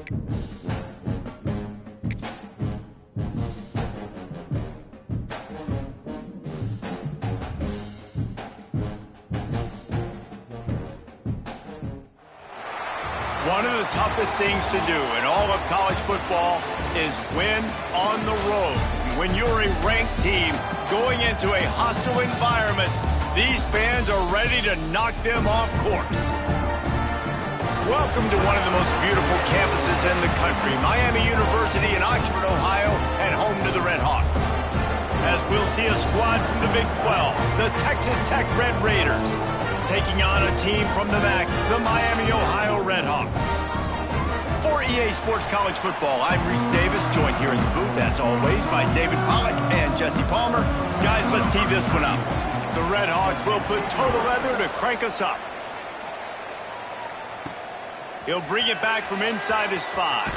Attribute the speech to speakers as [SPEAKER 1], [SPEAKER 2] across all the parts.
[SPEAKER 1] One of the toughest things to do in all of college football is win on the road. When you're a ranked team going into a hostile environment, these fans are ready to knock them off course. Welcome to one of the most beautiful campuses in the country, Miami University in Oxford, Ohio, and home to the Red Hawks. As we'll see a squad from the Big 12, the Texas Tech Red Raiders, taking on a team from the MAC, the Miami, Ohio Red Hawks. For EA Sports College Football, I'm Reese Davis, joined here in the booth, as always, by David Pollack and Jesse Palmer. Guys, let's tee this one up. The Red Hawks will put total leather to crank us up. He'll bring it back from inside his 5.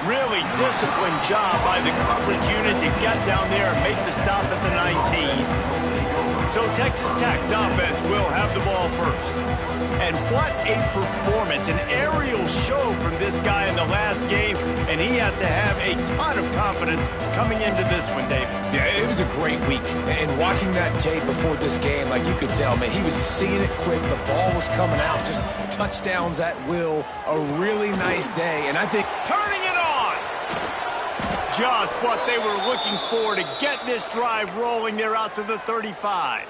[SPEAKER 1] Really disciplined job by the coverage unit to get down there and make the stop at the 19. So Texas Tech's offense will have the ball first. And what a performance, an aerial show from this guy in the last game, and he has to have a ton of confidence coming into this one, David.
[SPEAKER 2] Yeah, it was a great week. And watching that tape before this game, like you could tell, man, he was seeing it quick. The ball was coming out, just touchdowns at will. A really nice day, and I think
[SPEAKER 1] turning it on! Just what they were looking for to get this drive rolling there out to the 35.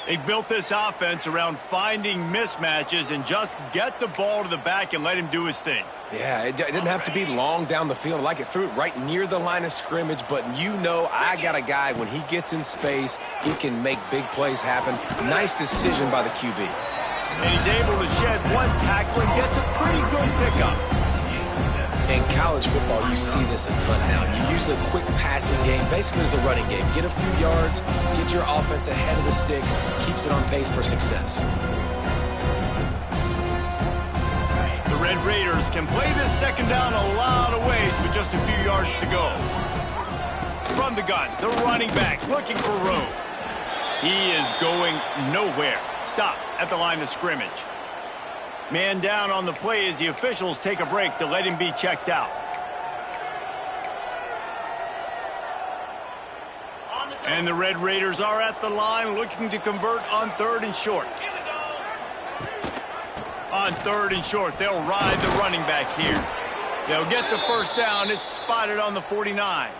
[SPEAKER 1] They've built this offense around finding mismatches and just get the ball to the back and let him do his thing.
[SPEAKER 2] Yeah, it didn't have to be long down the field. Like it threw it right near the line of scrimmage, but you know I got a guy, when he gets in space, he can make big plays happen. Nice decision by the QB.
[SPEAKER 1] And he's able to shed one tackle and gets a pretty good pickup.
[SPEAKER 2] In college football, you see this a ton now. You use the quick passing game, basically as the running game. Get a few yards, get your offense ahead of the sticks, keeps it on pace for success.
[SPEAKER 1] The Red Raiders can play this second down a lot of ways with just a few yards to go. From the gun, the running back looking for room. He is going nowhere. Stop at the line of scrimmage. Man down on the play as the officials take a break to let him be checked out. And the Red Raiders are at the line looking to convert on 3rd and short. On 3rd and short, they'll ride the running back here. They'll get the first down. It's spotted on the 49.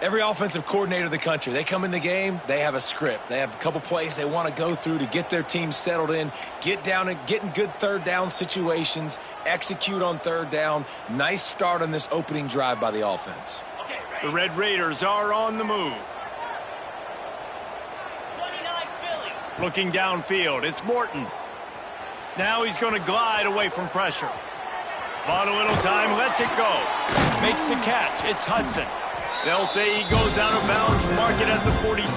[SPEAKER 2] Every offensive coordinator in the country, they come in the game, they have a script. They have a couple plays they want to go through to get their team settled in, get down and get in good 3rd down situations, execute on 3rd down. Nice start on this opening drive by the offense.
[SPEAKER 1] The Red Raiders are on the move. Looking downfield, it's Morton. Now he's going to glide away from pressure. Bought a little time, lets it go. Makes the catch, it's Hudson. They'll say he goes out of bounds, mark it at the 46.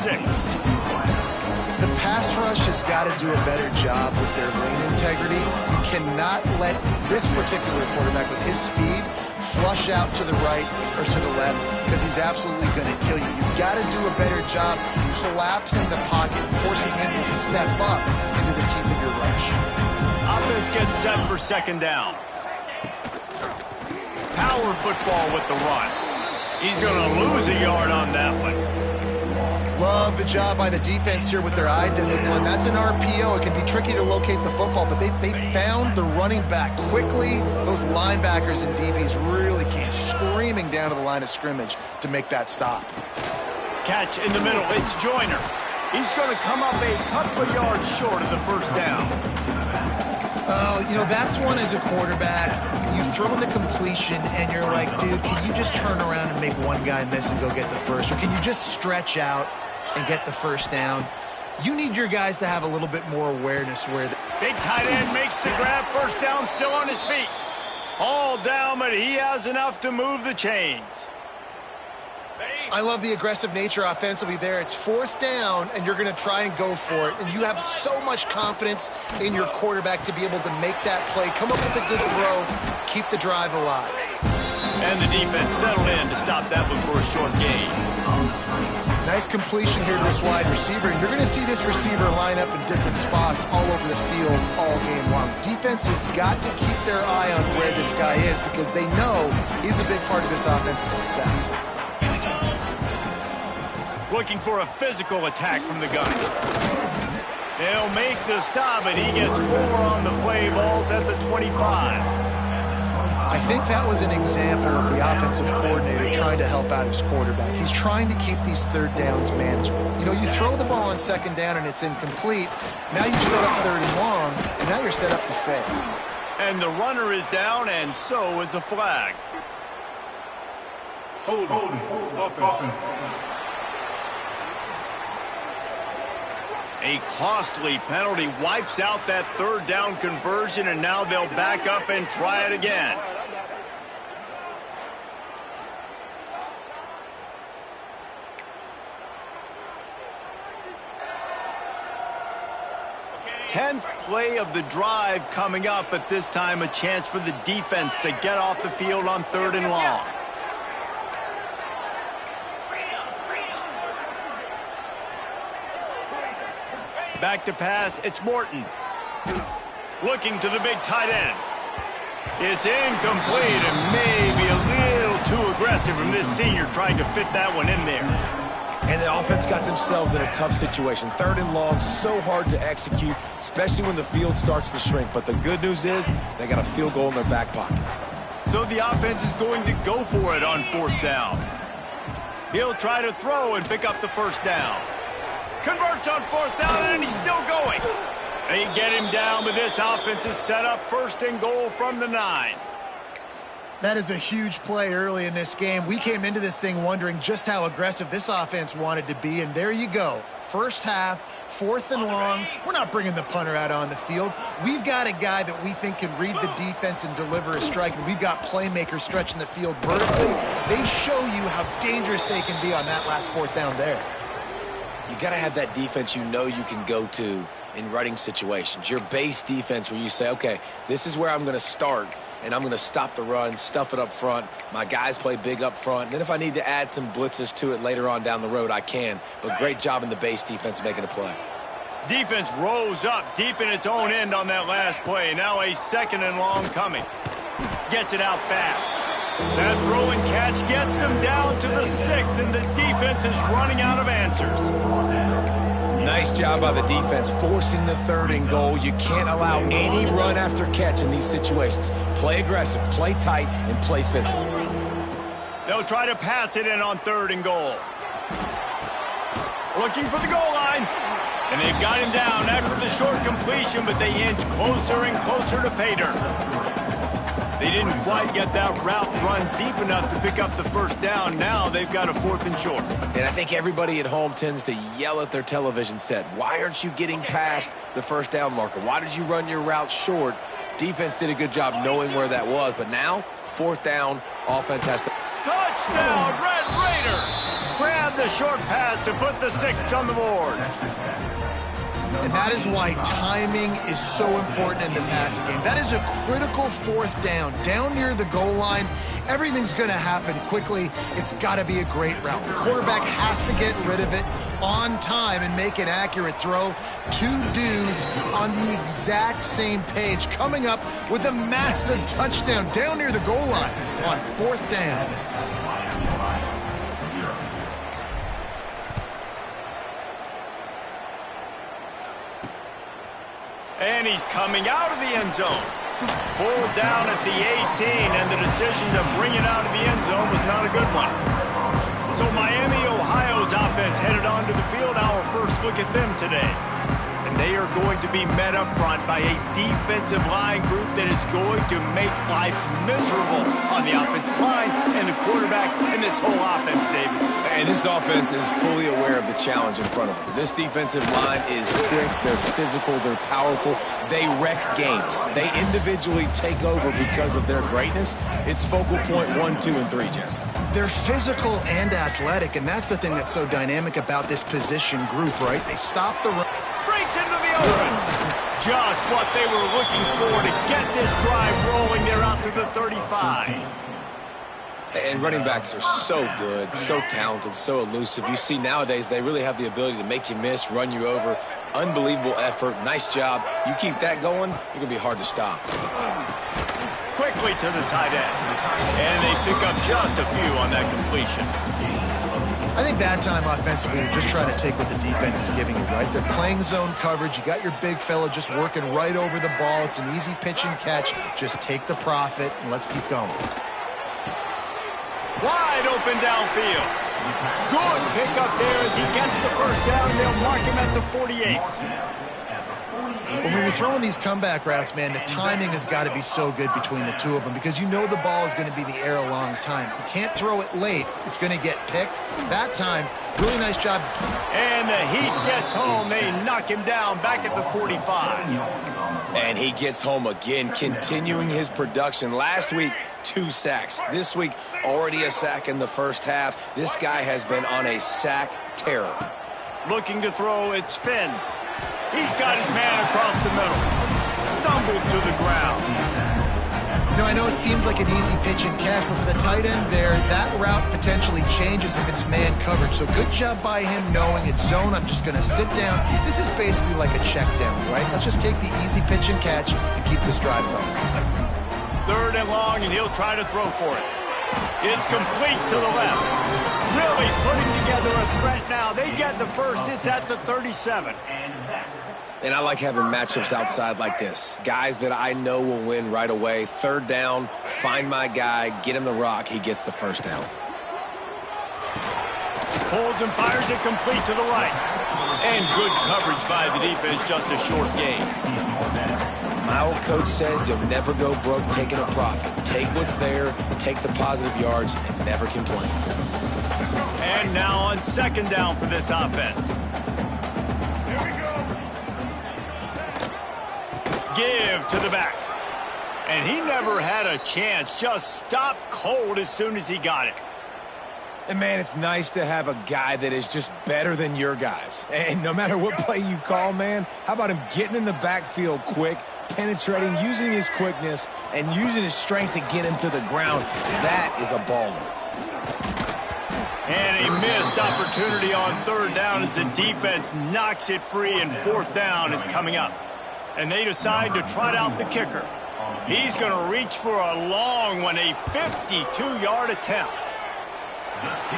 [SPEAKER 3] The pass rush has got to do a better job with their lane integrity. You cannot let this particular quarterback with his speed flush out to the right or to the left, because he's absolutely going to kill you. You've got to do a better job collapsing the pocket, forcing him to step up into the teeth of your rush.
[SPEAKER 1] Offense gets set for second down. Power football with the run. He's going to lose a yard on that one.
[SPEAKER 3] Love the job by the defense here with their eye discipline. That's an RPO. It can be tricky to locate the football, but they found the running back quickly. Those linebackers and DBs really came screaming down to the line of scrimmage to make that stop.
[SPEAKER 1] Catch in the middle. It's Joyner. He's going to come up a couple of yards short of the first down.
[SPEAKER 3] You know, that's one as a quarterback. You throw in the completion, and you're like, dude, can you just turn around and make one guy miss and go get the first? Or can you just stretch out and get the first down? You need your guys to have a little bit more awareness where
[SPEAKER 1] big tight end makes the grab. First down, still on his feet. All down, but he has enough to move the chains.
[SPEAKER 3] I love the aggressive nature offensively there. It's 4th down, and you're going to try and go for it. And you have so much confidence in your quarterback to be able to make that play, come up with a good throw, keep the drive alive.
[SPEAKER 1] And the defense settled in to stop that one for a short gain.
[SPEAKER 3] Nice completion here to this wide receiver, and you're going to see this receiver line up in different spots all over the field all game long. Defense has got to keep their eye on where this guy is because they know he's a big part of this offense's success.
[SPEAKER 1] Looking for a physical attack from the gun. They'll make the stop, and he gets 4 on the play. Balls at the 25.
[SPEAKER 3] I think that was an example of the offensive coordinator trying to help out his quarterback. He's trying to keep these third downs manageable. You know, you throw the ball on second down and it's incomplete. Now you've set up third and long, and now you're set up to fail.
[SPEAKER 1] And the runner is down, and so is the flag.
[SPEAKER 4] Hold offense.
[SPEAKER 1] A costly penalty wipes out that third down conversion, and now they'll back up and try it again. 10th play of the drive coming up, but this time a chance for the defense to get off the field on 3rd and long. Back to pass, it's Morton. Looking to the big tight end. It's incomplete and maybe a little too aggressive from this senior trying to fit that one in there.
[SPEAKER 2] And the offense got themselves in a tough situation. 3rd and long, so hard to execute, especially when the field starts to shrink. But the good news is they got a field goal in their back pocket.
[SPEAKER 1] So the offense is going to go for it on 4th down. He'll try to throw and pick up the 1st down. Converts on 4th down, and he's still going. They get him down, but this offense is set up 1st and goal from the 9.
[SPEAKER 3] That is a huge play early in this game. We came into this thing wondering just how aggressive this offense wanted to be, and there you go. First half, 4th and long. We're not bringing the punter out on the field. We've got a guy that we think can read the defense and deliver a strike, and we've got playmakers stretching the field vertically. They show you how dangerous they can be on that last 4th down there.
[SPEAKER 2] You got to have that defense you know you can go to in running situations. Your base defense where you say, okay, this is where I'm going to start, and I'm going to stop the run, stuff it up front. My guys play big up front. And then if I need to add some blitzes to it later on down the road, I can. But great job in the base defense making a play.
[SPEAKER 1] Defense rose up deep in its own end on that last play. Now a 2nd and long coming. Gets it out fast. That throw and catch gets them down to the 6, and the defense is running out of answers.
[SPEAKER 2] Nice job by the defense forcing the 3rd and goal. You can't allow any run after catch in these situations. Play aggressive, play tight, and play physical.
[SPEAKER 1] They'll try to pass it in on 3rd and goal. Looking for the goal line. And they've got him down after the short completion, but they inch closer and closer to pay dirt. They didn't quite get that route run deep enough to pick up the 1st down. Now they've got a 4th and short.
[SPEAKER 2] And I think everybody at home tends to yell at their television set. Why aren't you getting past the 1st down marker? Why did you run your route short? Defense did a good job knowing where that was. But now, 4th down, offense has to...
[SPEAKER 1] Touchdown, Red Raiders! Grab the short pass to put the 6 on the board.
[SPEAKER 3] And that is why timing is so important in the passing game. That is a critical 4th down. Down near the goal line, everything's going to happen quickly. It's got to be a great route. The quarterback has to get rid of it on time and make an accurate throw. 2 dudes on the exact same page coming up with a massive touchdown down near the goal line on 4th down.
[SPEAKER 1] And he's coming out of the end zone. Pulled down at the 18, and the decision to bring it out of the end zone was not a good one. So Miami, Ohio's offense headed onto the field. Our first look at them today. And they are going to be met up front by a defensive line group that is going to make life miserable on the offensive line and the quarterback and this whole offense, David.
[SPEAKER 2] And this offense is fully aware of the challenge in front of them. This defensive line is quick, they're physical, they're powerful, they wreck games. They individually take over because of their greatness. It's focal point 1, 2, and 3, Jesse.
[SPEAKER 3] They're physical and athletic, and that's the thing that's so dynamic about this position group, right? They stop the run.
[SPEAKER 1] Breaks into the open. Just what they were looking for to get this drive rolling. They're out to the 35.
[SPEAKER 2] And running backs are so good, so talented, so elusive. You see nowadays they really have the ability to make you miss, run you over. Unbelievable effort. Nice job. You keep that going, you're going to be hard to stop.
[SPEAKER 1] Quickly to the tight end. And they pick up just a few on that completion.
[SPEAKER 3] I think that time offensively, you're just trying to take what the defense is giving you, right? They're playing zone coverage. You got your big fella just working right over the ball. It's an easy pitch and catch. Just take the profit and let's keep going.
[SPEAKER 1] Wide open downfield. Good pickup there as he gets the first down. They'll mark him at the 48.
[SPEAKER 3] When you're throwing these comeback routes, man, the timing has got to be so good between the two of them because you know the ball is going to be in the air a long time. You can't throw it late. It's going to get picked. That time, really nice job.
[SPEAKER 1] And the Heat gets home. They knock him down back at the 45.
[SPEAKER 2] And he gets home again, continuing his production. Last week, 2 sacks. This week, already a sack in the first half. This guy has been on a sack terror.
[SPEAKER 1] Looking to throw, it's Finn. He's got his man across the middle. Stumbled to the ground.
[SPEAKER 3] You know, I know it seems like an easy pitch and catch, but for the tight end there, that route potentially changes if it's man coverage. So good job by him knowing it's zone. I'm just going to sit down. This is basically like a check down, right? Let's just take the easy pitch and catch and keep this drive going.
[SPEAKER 1] 3rd and long, and he'll try to throw for it. It's complete to the left. Really putting together a threat now. They get the first. It's at the 37.
[SPEAKER 2] And I like having matchups outside like this. Guys that I know will win right away. 3rd down, find my guy, get him the rock, he gets the first down.
[SPEAKER 1] Pulls and fires it complete to the right. And good coverage by the defense, just a short gain.
[SPEAKER 2] My old coach said you'll never go broke taking a profit. Take what's there, take the positive yards, and never complain.
[SPEAKER 1] And now on 2nd down for this offense. Give to the back. And he never had a chance. Just stopped cold as soon as he got it.
[SPEAKER 2] And, man, it's nice to have a guy that is just better than your guys. And no matter what play you call, man, how about him getting in the backfield quick, penetrating, using his quickness, and using his strength to get him to the ground? That is a baller.
[SPEAKER 1] And a missed opportunity on 3rd down as the defense knocks it free, and 4th down is coming up. And they decide to trot out the kicker. He's going to reach for a long one, a 52-yard attempt.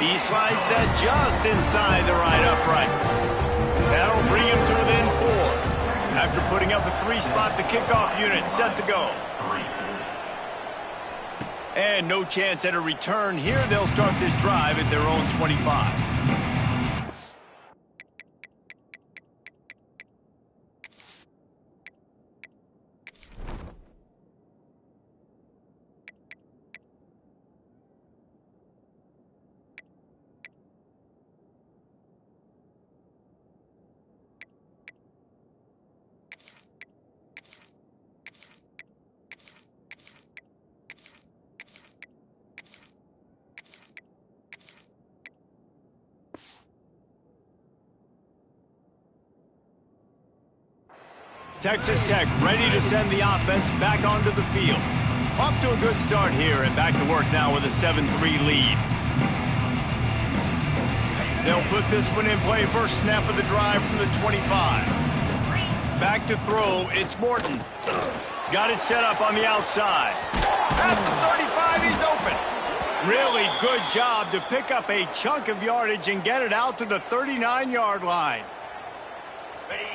[SPEAKER 1] He slides that just inside the right upright. That'll bring him to within 4. After putting up a 3-spot, the kickoff unit set to go. And no chance at a return here. They'll start this drive at their own 25. Texas Tech ready to send the offense back onto the field. Off to a good start here and back to work now with a 7-3 lead. They'll put this one in play. First snap of the drive from the 25. Back to throw. It's Morton. Got it set up on the outside. At the 35, he's open. Really good job to pick up a chunk of yardage and get it out to the 39-yard line.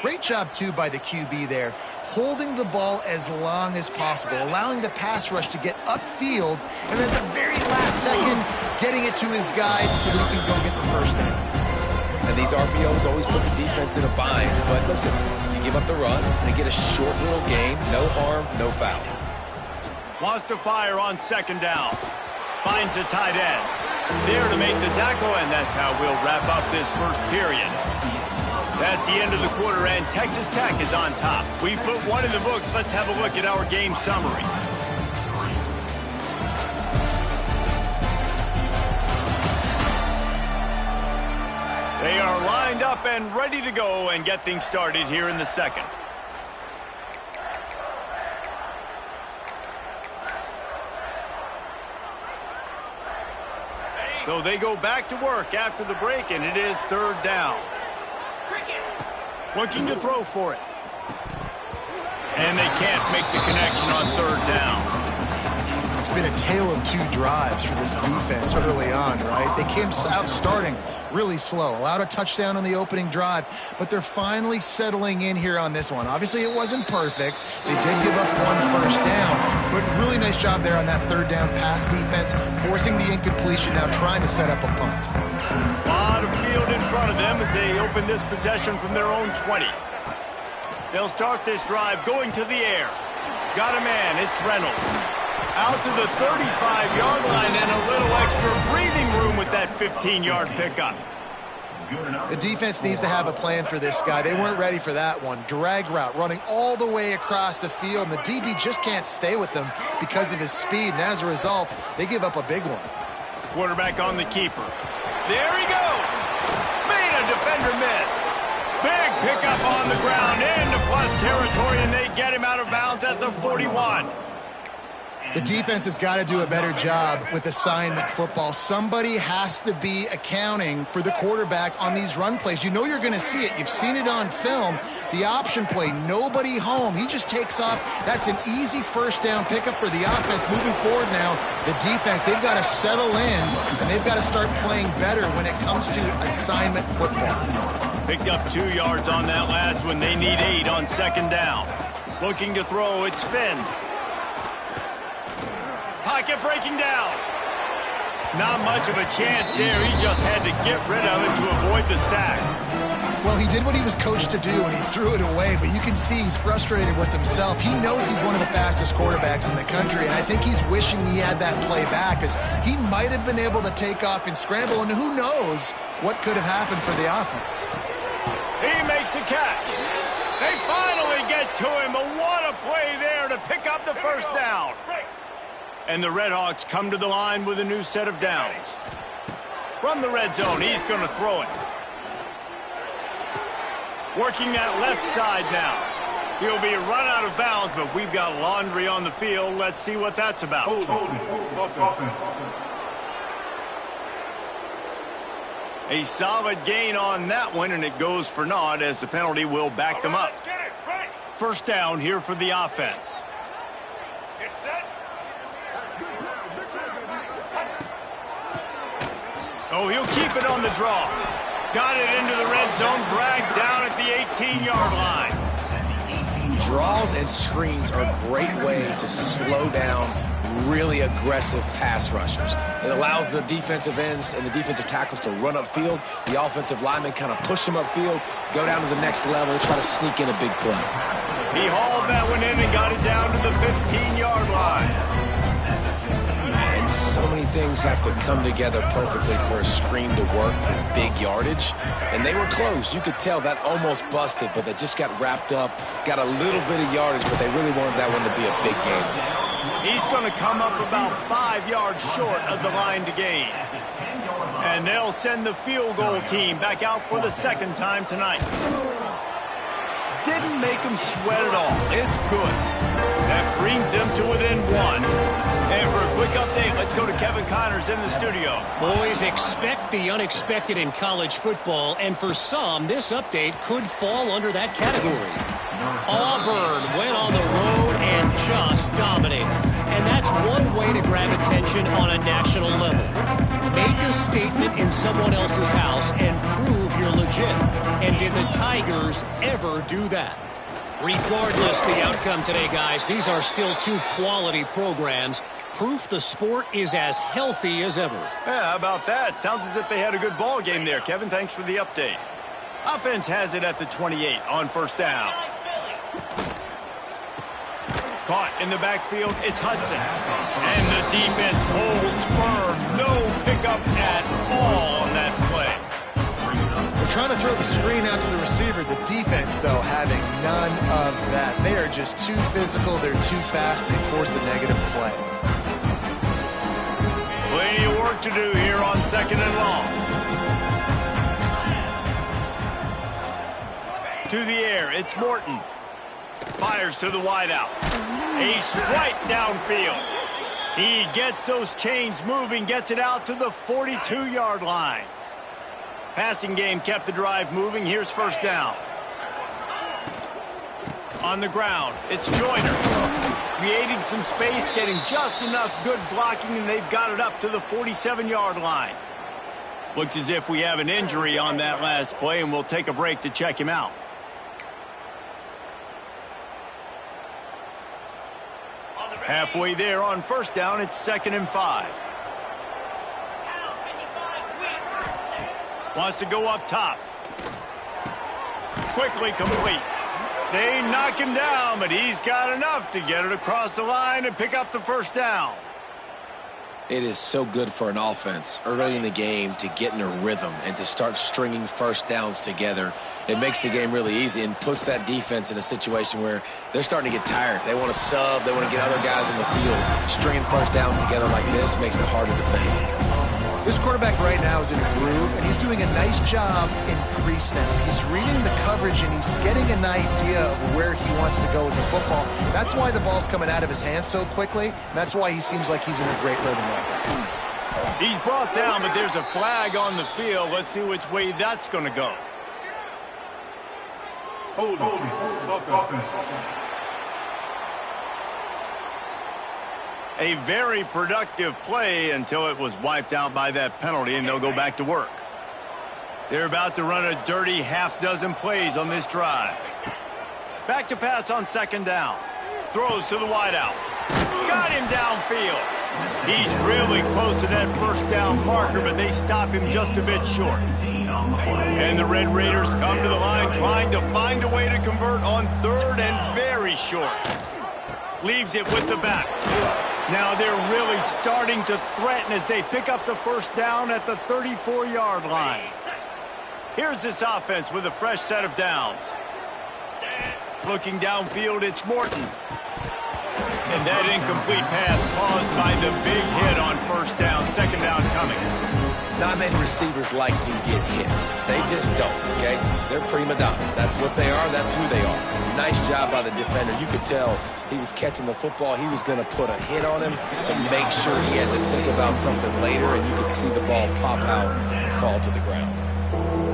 [SPEAKER 3] Great job, too, by the QB there, holding the ball as long as possible, allowing the pass rush to get upfield, and at the very last second, getting it to his guy so that he can go get the first down.
[SPEAKER 2] And these RPOs always put the defense in a bind, but listen, you give up the run, they get a short little gain, no harm, no foul.
[SPEAKER 1] Wants to fire on 2nd down. Finds the tight end. There to make the tackle, and that's how we'll wrap up this first period. That's the end of the quarter, and Texas Tech is on top. We've put one in the books. Let's have a look at our game summary. They are lined up and ready to go and get things started here in the second. So they go back to work after the break, and it is third down. Looking to throw for it. And they can't make the connection on third down.
[SPEAKER 3] It's been a tale of two drives for this defense early on, right? They came out starting really slow, allowed a touchdown on the opening drive, but they're finally settling in here on this one. Obviously, it wasn't perfect. They did give up one first down, but really nice job there on that third down pass defense, forcing the incompletion, now trying to set up a punt.
[SPEAKER 1] A lot of field in front of them as they open this possession from their own 20. They'll start this drive going to the air. Got a man, it's Reynolds. Out to the 35-yard line and a little extra breathing room with that 15-yard pickup.
[SPEAKER 3] The defense needs to have a plan for this guy. They weren't ready for that one. Drag route running all the way across the field, and the DB just can't stay with them because of his speed, and as a result, they give up a big one.
[SPEAKER 1] Quarterback on the keeper. There he goes. Made a defender miss. Big pickup on the ground into plus territory, and they get him out of bounds at the 41.
[SPEAKER 3] The defense has got to do a better job with assignment football. Somebody has to be accounting for the quarterback on these run plays. You know you're going to see it. You've seen it on film. The option play, nobody home. He just takes off. That's an easy first down pickup for the offense. Moving forward now, the defense, they've got to settle in, and they've got to start playing better when it comes to assignment football.
[SPEAKER 1] Picked up 2 yards on that last one. They need 8 on second down. Looking to throw, it's Finn. Pocket breaking down. Not much of a chance there. He just had to get rid of it to avoid the sack.
[SPEAKER 3] Well, he did what he was coached to do, and he threw it away, but you can see he's frustrated with himself. He knows he's one of the fastest quarterbacks in the country, and I think he's wishing he had that play back, because he might have been able to take off and scramble, and who knows what could have happened for the offense.
[SPEAKER 1] He makes a catch. They finally get to him, but what a play there to pick up the first down. And the Redhawks come to the line with a new set of downs. From the red zone, he's going to throw it. Working that left side now. He'll be run out of bounds, but we've got laundry on the field. Let's see what that's about. A solid gain on that one, and it goes for naught as the penalty will back them up. First down here for the offense. Oh, he'll keep it on the draw. Got it into the red zone, dragged down at the 18-yard line.
[SPEAKER 2] Draws and screens are a great way to slow down really aggressive pass rushers. It allows the defensive ends and the defensive tackles to run upfield. The offensive linemen kind of push them upfield, go down to the next level, try to sneak in a big play.
[SPEAKER 1] He hauled that one in and got it down to the 15-yard line.
[SPEAKER 2] And so many things have to come together perfectly for a screen to work for big yardage. And they were close. You could tell that almost busted, but they just got wrapped up, got a little bit of yardage, but they really wanted that one to be a big game.
[SPEAKER 1] He's going to come up about 5 yards short of the line to gain. And they'll send the field goal team back out for the second time tonight. Didn't make him sweat at all. It's good. That brings them to within 1. And for a quick update, let's go to Kevin Connors in the studio.
[SPEAKER 5] Boys, expect the unexpected in college football, and for some, this update could fall under that category. Auburn went on the road and just dominated. And that's one way to grab attention on a national level. Make a statement in someone else's house and prove you're legit. And did the Tigers ever do that? Regardless the outcome today, guys, these are still two quality programs. Proof the sport is as healthy as ever.
[SPEAKER 1] Yeah, how about that? Sounds as if they had a good ball game there, Kevin. Thanks for the update. Offense has it at the 28 on first down. Caught in the backfield, it's Hudson. And the defense holds firm. No pickup at all on that play.
[SPEAKER 3] They're trying to throw the screen out to the receiver. The defense, though, having none of that. They are just too physical. They're too fast. They force a negative play.
[SPEAKER 1] Plenty of work to do here on second and long. To the air, it's Morton. Fires to the wideout. A strike downfield. He gets those chains moving, gets it out to the 42-yard line. Passing game kept the drive moving. Here's first down. On the ground, it's Joyner. Creating some space, getting just enough good blocking, and they've got it up to the 47-yard line. Looks as if we have an injury on that last play, and we'll take a break to check him out. Halfway there on first down, it's 2nd and 5. Wants to go up top. Quickly complete. They knock him down, but he's got enough to get it across the line and pick up the first down.
[SPEAKER 2] It is so good for an offense early in the game to get in a rhythm and to start stringing first downs together. It makes the game really easy and puts that defense in a situation where they're starting to get tired. They want to sub. They want to get other guys in the field. Stringing first downs together like this makes it hard to defend.
[SPEAKER 3] This quarterback right now is in a groove, and he's doing a nice job in pre-snap. He's reading the coverage, and he's getting an idea of where he wants to go with the football. That's why the ball's coming out of his hands so quickly, and that's why he seems like he's in a great rhythm right now.
[SPEAKER 1] He's brought down, but there's a flag on the field. Let's see which way that's going to go.
[SPEAKER 4] Hold offense.
[SPEAKER 1] A very productive play until it was wiped out by that penalty, and they'll go back to work. They're about to run a dirty half-dozen plays on this drive. Back to pass on 2nd down. Throws to the wideout. Got him downfield. He's really close to that first down marker, but they stop him just a bit short. And the Red Raiders come to the line trying to find a way to convert on 3rd and very short. Leaves it with the back. Now they're really starting to threaten as they pick up the first down at the 34-yard line. Here's this offense with a fresh set of downs. Looking downfield, it's Morton. And that incomplete pass caused by the big hit on first down, 2nd down coming.
[SPEAKER 2] Not many receivers like to get hit. They just don't, okay? They're prima donnas. That's what they are. That's who they are. Nice job by the defender. You could tell he was catching the football. He was going to put a hit on him to make sure he had to think about something later, and you could see the ball pop out and fall to the ground.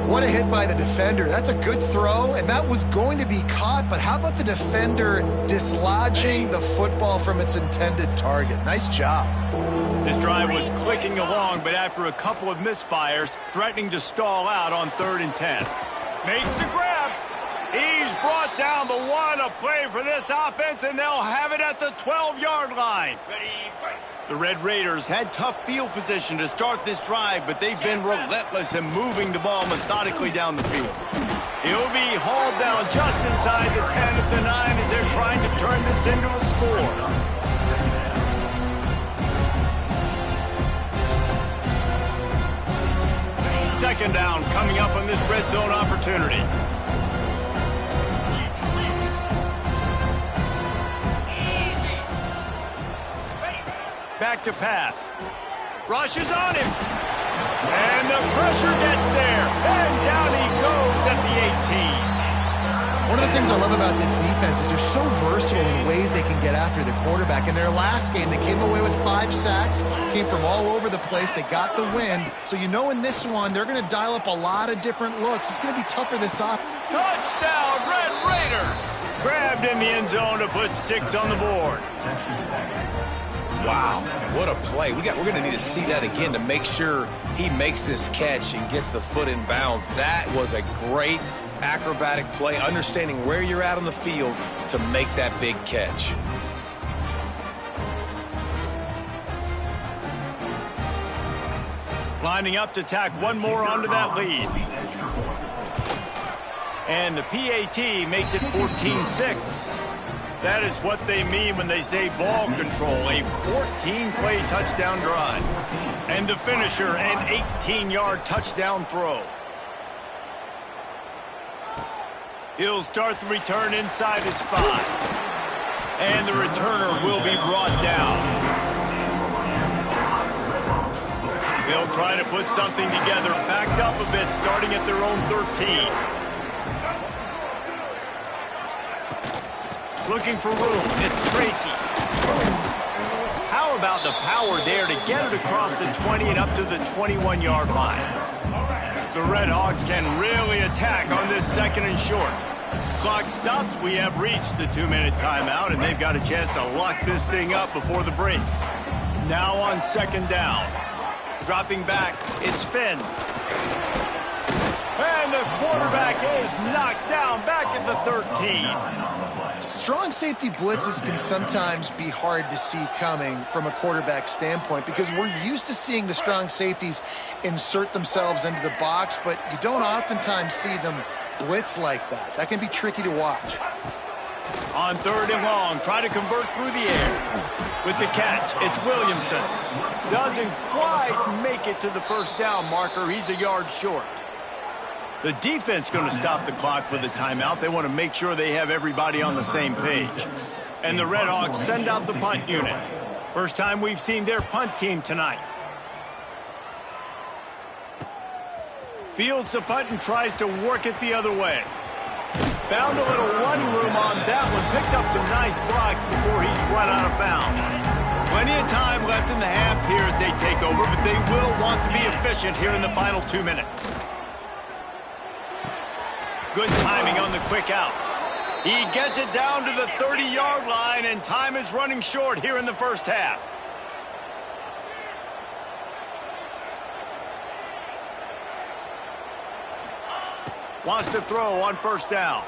[SPEAKER 3] What a hit by the defender. That's a good throw, and that was going to be caught, but how about the defender dislodging the football from its intended target? Nice job.
[SPEAKER 1] This drive was clicking along, but after a couple of misfires, threatening to stall out on 3rd and 10. Makes the grab. He's brought down, but what a play for this offense, and they'll have it at the 12-yard line. The Red Raiders had tough field position to start this drive, but they've been relentless in moving the ball methodically down the field. He'll be hauled down just inside the 10 at the 9 as they're trying to turn this into a score. 2nd down coming up on this red zone opportunity. Back to pass. Rush is on him. And the pressure gets there. And down he goes at the 18.
[SPEAKER 3] One of the things I love about this defense is they're so versatile in ways they can get after the quarterback. In their last game, they came away with 5 sacks, came from all over the place. They got the win. So you know in this one, they're going to dial up a lot of different looks. It's going to be tough for this off.
[SPEAKER 1] Touchdown, Red Raiders! Grabbed in the end zone to put 6 on the board.
[SPEAKER 2] Wow, what a play. We're going to need to see that again to make sure he makes this catch and gets the foot in bounds. That was a great acrobatic play, understanding where you're at on the field to make that big catch.
[SPEAKER 1] Lining up to tack one more onto that lead. And the PAT makes it 14-6. That is what they mean when they say ball control, a 14-play touchdown drive. And the finisher, an 18-yard touchdown throw. He'll start the return inside his 5. And the returner will be brought down. They'll try to put something together, backed up a bit, starting at their own 13. Looking for room. It's Tracy. How about the power there to get it across the 20 and up to the 21-yard line. The Red Hawks can really attack on this second and short. Clock stops. We have reached the 2-minute timeout, and they've got a chance to lock this thing up before the break. Now on second down. Dropping back, it's Finn. And the quarterback is knocked down back at the 13.
[SPEAKER 3] Strong safety blitzes can sometimes be hard to see coming from a quarterback standpoint because we're used to seeing the strong safeties insert themselves into the box, but you don't oftentimes see them blitz like that. That can be tricky to watch.
[SPEAKER 1] On third and long, try to convert through the air. With the catch, it's Williamson. Doesn't quite make it to the first down marker. He's a yard short. The defense going to stop the clock with a timeout. They want to make sure they have everybody on the same page. And the Red Hawks send out the punt unit. First time we've seen their punt team tonight. Fields the punt and tries to work it the other way. Found a little running room on that one. Picked up some nice blocks before he's run out of bounds. Plenty of time left in the half here as they take over, but they will want to be efficient here in the final 2 minutes. Good timing on the quick out. He gets it down to the 30-yard line, and time is running short here in the first half. Wants to throw on first down.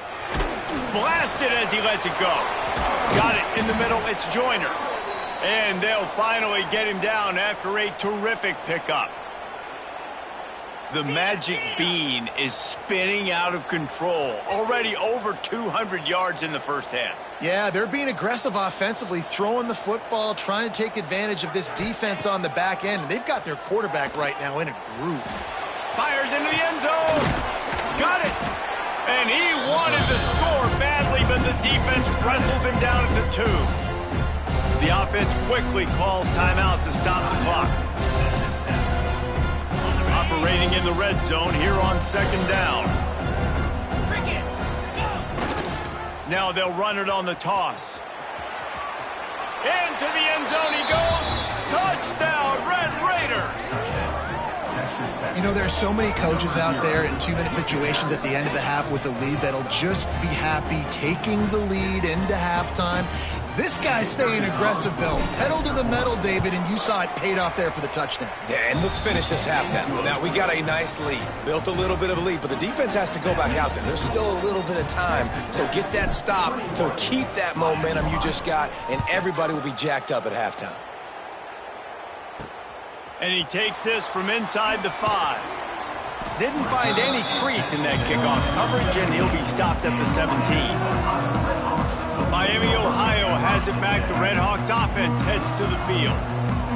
[SPEAKER 1] Blasted as he lets it go. Got it in the middle. It's Joyner. And they'll finally get him down after a terrific pickup. The magic bean is spinning out of control. Already over 200 yards in the first half.
[SPEAKER 3] Yeah, they're being aggressive offensively, throwing the football, trying to take advantage of this defense on the back end. And they've got their quarterback right now in a groove.
[SPEAKER 1] Fires into the end zone. Got it. And he wanted to score badly, but the defense wrestles him down at the 2. The offense quickly calls timeout to stop the clock. Operating in the red zone here on second down. Now they'll run it on the toss. Into the end zone he goes. Touchdown, Red Raiders.
[SPEAKER 3] You know, there are so many coaches out there in 2-minute situations at the end of the half with the lead that'll just be happy taking the lead into halftime. This guy's staying aggressive, Bill. Pedal to the metal, David, and you saw it paid off there for the touchdown.
[SPEAKER 2] Yeah, and let's finish this half now. Now, we got a nice lead. Built a little bit of a lead, but the defense has to go back out there. There's still a little bit of time. So get that stop to keep that momentum you just got, and everybody will be jacked up at halftime.
[SPEAKER 1] And he takes this from inside the 5. Didn't find any crease in that kickoff coverage, and he'll be stopped at the 17. Miami, Ohio has it back. The Red Hawks offense heads to the field.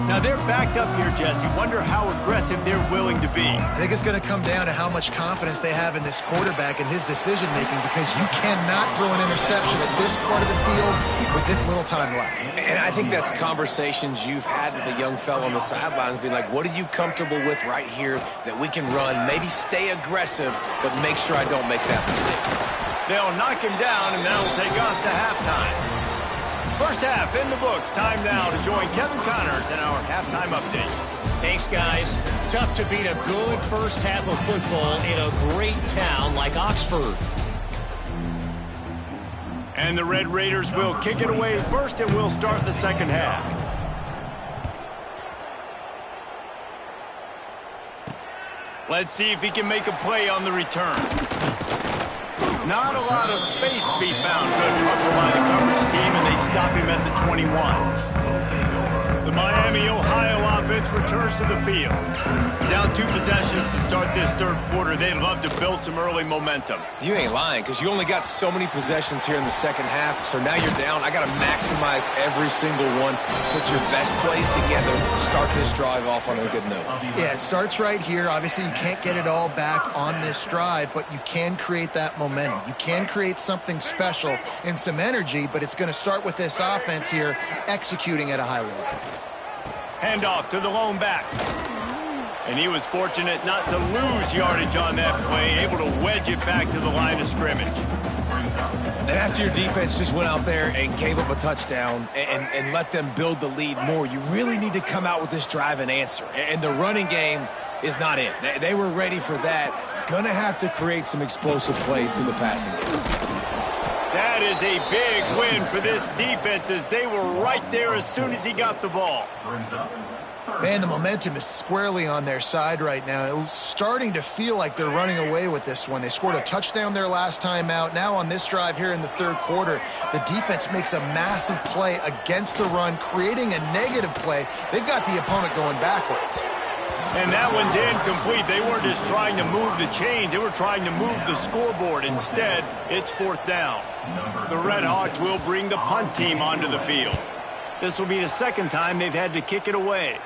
[SPEAKER 1] Now they're backed up here, Jesse. Wonder how aggressive they're willing to be.
[SPEAKER 3] I think it's going to come down to how much confidence they have in this quarterback and his decision-making, because you cannot throw an interception at this part of the field with this little time left.
[SPEAKER 2] And I think that's conversations you've had with the young fellow on the sidelines, being like, what are you comfortable with right here that we can run? Maybe stay aggressive, but make sure I don't make that mistake.
[SPEAKER 1] They'll knock him down, and that'll take us to halftime. First half in the books. Time now to join Kevin Connors in our halftime update.
[SPEAKER 5] Thanks, guys. Tough to beat a good first half of football in a great town like Oxford.
[SPEAKER 1] And the Red Raiders will kick it away first, and we'll start the second half. Let's see if he can make a play on the return. Not a lot of space to be found. Good hustle by the coverage team, and they stop him at the 21. The Miami, Ohio offense returns to the field. Down 2 possessions to start this third quarter. They'd love to build some early momentum.
[SPEAKER 2] You ain't lying, because you only got so many possessions here in the second half, so now you're down. I got to maximize every single one, put your best plays together, start this drive off on a good note.
[SPEAKER 3] Yeah, it starts right here. Obviously, you can't get it all back on this drive, but you can create that momentum. You can create something special and some energy, but it's going to start with this offense here executing at a high level.
[SPEAKER 1] Handoff to the lone back. And he was fortunate not to lose yardage on that play, able to wedge it back to the line of scrimmage.
[SPEAKER 2] And after your defense just went out there and gave up a touchdown and let them build the lead more, you really need to come out with this drive and answer. And the running game is not it. They were ready for that. Gonna have to create some explosive plays through the passing game.
[SPEAKER 1] That is a big win for this defense as they were right there as soon as he got the ball.
[SPEAKER 3] Man, the momentum is squarely on their side right now. It's starting to feel like they're running away with this one. They scored a touchdown their last time out. Now on this drive here in the third quarter, the defense makes a massive play against the run, creating a negative play. They've got the opponent going backwards.
[SPEAKER 1] And that one's incomplete. They weren't just trying to move the chains. They were trying to move the scoreboard. Instead, it's fourth down. The Red Hawks will bring the punt team onto the field. This will be the second time they've had to kick it away.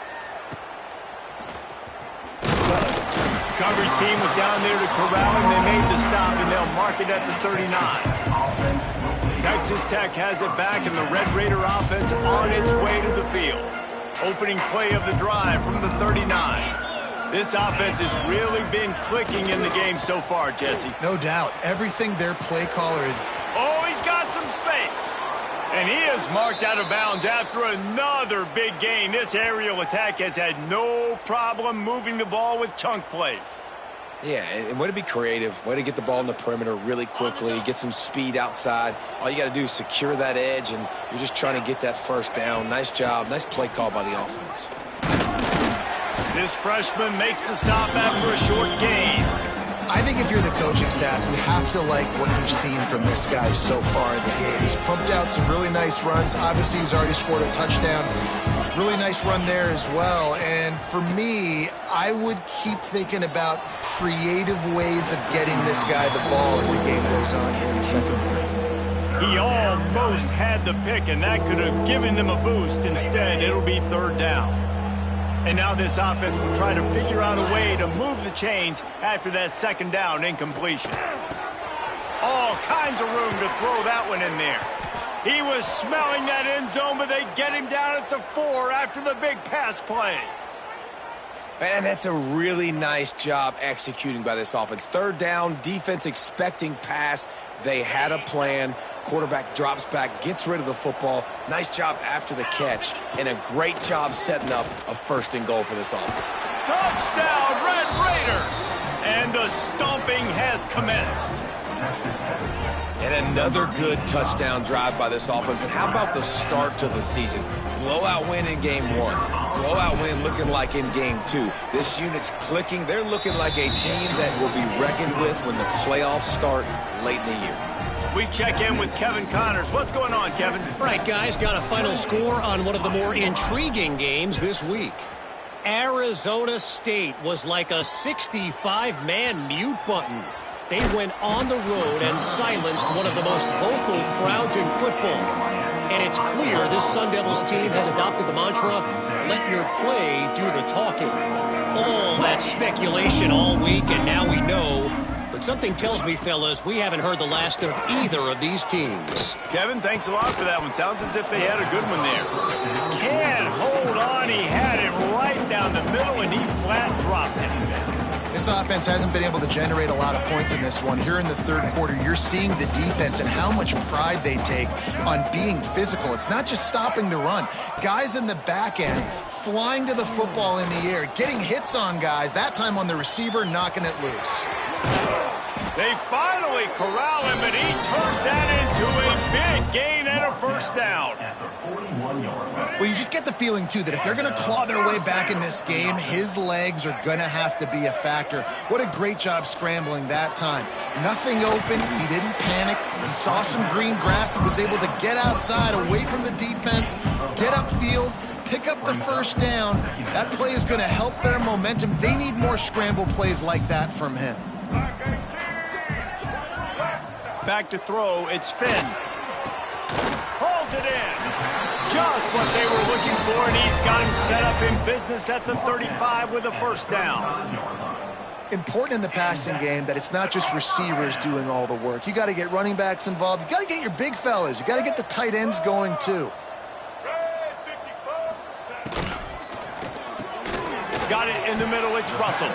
[SPEAKER 1] Coverage team was down there to corral him. They made the stop, and they'll mark it at the 39. Texas Tech has it back, and the Red Raider offense on its way to the field. Opening play of the drive from the 39. This offense has really been clicking in the game so far, Jesse.
[SPEAKER 3] No doubt. Everything their play caller is...
[SPEAKER 1] Oh, he's got some space. And he is marked out of bounds after another big gain. This aerial attack has had no problem moving the ball with chunk plays.
[SPEAKER 2] Yeah, and way to be creative, way to get the ball in the perimeter really quickly, get some speed outside. All you got to do is secure that edge, and you're just trying to get that first down. Nice job. Nice play call by the offense.
[SPEAKER 1] This freshman makes the stop after a short gain.
[SPEAKER 3] I think if you're the coaching staff, you have to like what you've seen from this guy so far in the game. He's pumped out some really nice runs. Obviously, he's already scored a touchdown. Really nice run there as well. And for me, I would keep thinking about creative ways of getting this guy the ball as the game goes on here in the second half.
[SPEAKER 1] He almost had the pick, and that could have given them a boost. Instead, it'll be third down. And now this offense will try to figure out a way to move the chains after that second down incompletion. All kinds of room to throw that one in there. He was smelling that end zone, but they get him down at the 4 after the big pass play.
[SPEAKER 2] And that's a really nice job executing by this offense. Third down, defense expecting pass. They had a plan. Quarterback drops back, gets rid of the football. Nice job after the catch, and a great job setting up a first and goal for this offense.
[SPEAKER 1] Touchdown, Red Raiders! And the stomping has commenced.
[SPEAKER 2] And another good touchdown drive by this offense. And how about the start to the season? Blowout win in game 1. Blowout win looking like in game 2. This unit's clicking. They're looking like a team that will be reckoned with when the playoffs start late in the year.
[SPEAKER 1] We check in with Kevin Connors. What's going on, Kevin?
[SPEAKER 5] All right, guys, got a final score on one of the more intriguing games this week. Arizona State was like a 65-man mute button. They went on the road and silenced one of the most vocal crowds in football. And it's clear this Sun Devils team has adopted the mantra, let your play do the talking. All that speculation all week, and now we know. But something tells me, fellas, we haven't heard the last of either of these teams.
[SPEAKER 1] Kevin, thanks a lot for that one. Sounds as if they had a good one there. Can't hold on. He had it right down the middle, and he flat dropped it.
[SPEAKER 3] This offense hasn't been able to generate a lot of points in this one. Here in the third quarter, you're seeing the defense and how much pride they take on being physical. It's not just stopping the run. Guys in the back end flying to the football in the air, getting hits on guys, that time on the receiver, knocking it loose.
[SPEAKER 1] They finally corral him, and he turns that into a big gain and a first down.
[SPEAKER 3] Well, you just get the feeling, too, that if they're going to claw their way back in this game, his legs are going to have to be a factor. What a great job scrambling that time. Nothing open. He didn't panic. He saw some green grass. He was able to get outside, away from the defense, get upfield, pick up the first down. That play is going to help their momentum. They need more scramble plays like that from him.
[SPEAKER 1] Back to throw. It's Finn. Pulls it in. Just what they were looking for, and he's got him set up in business at the 35 with a first down.
[SPEAKER 3] Important in the passing game that it's not just receivers doing all the work. You got to get running backs involved. You got to get your big fellas. You got to get the tight ends going too.
[SPEAKER 1] got it in the middle. It's Russell.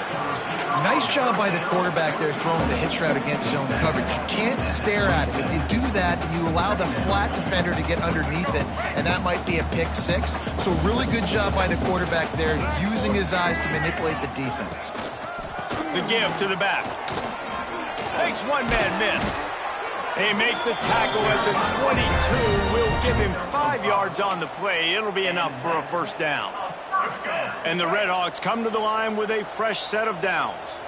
[SPEAKER 3] Nice job by the quarterback there throwing the hitch route against zone coverage. You can't stare at it. If you do that, you allow the flat defender to get underneath it, and that might be a pick six. So really good job by the quarterback there, using his eyes to manipulate the defense.
[SPEAKER 1] The give to the back. Makes one man miss. They make the tackle at the 22. Will give him 5 yards on the play. It'll be enough for a first down. And the Redhawks come to the line with a fresh set of downs.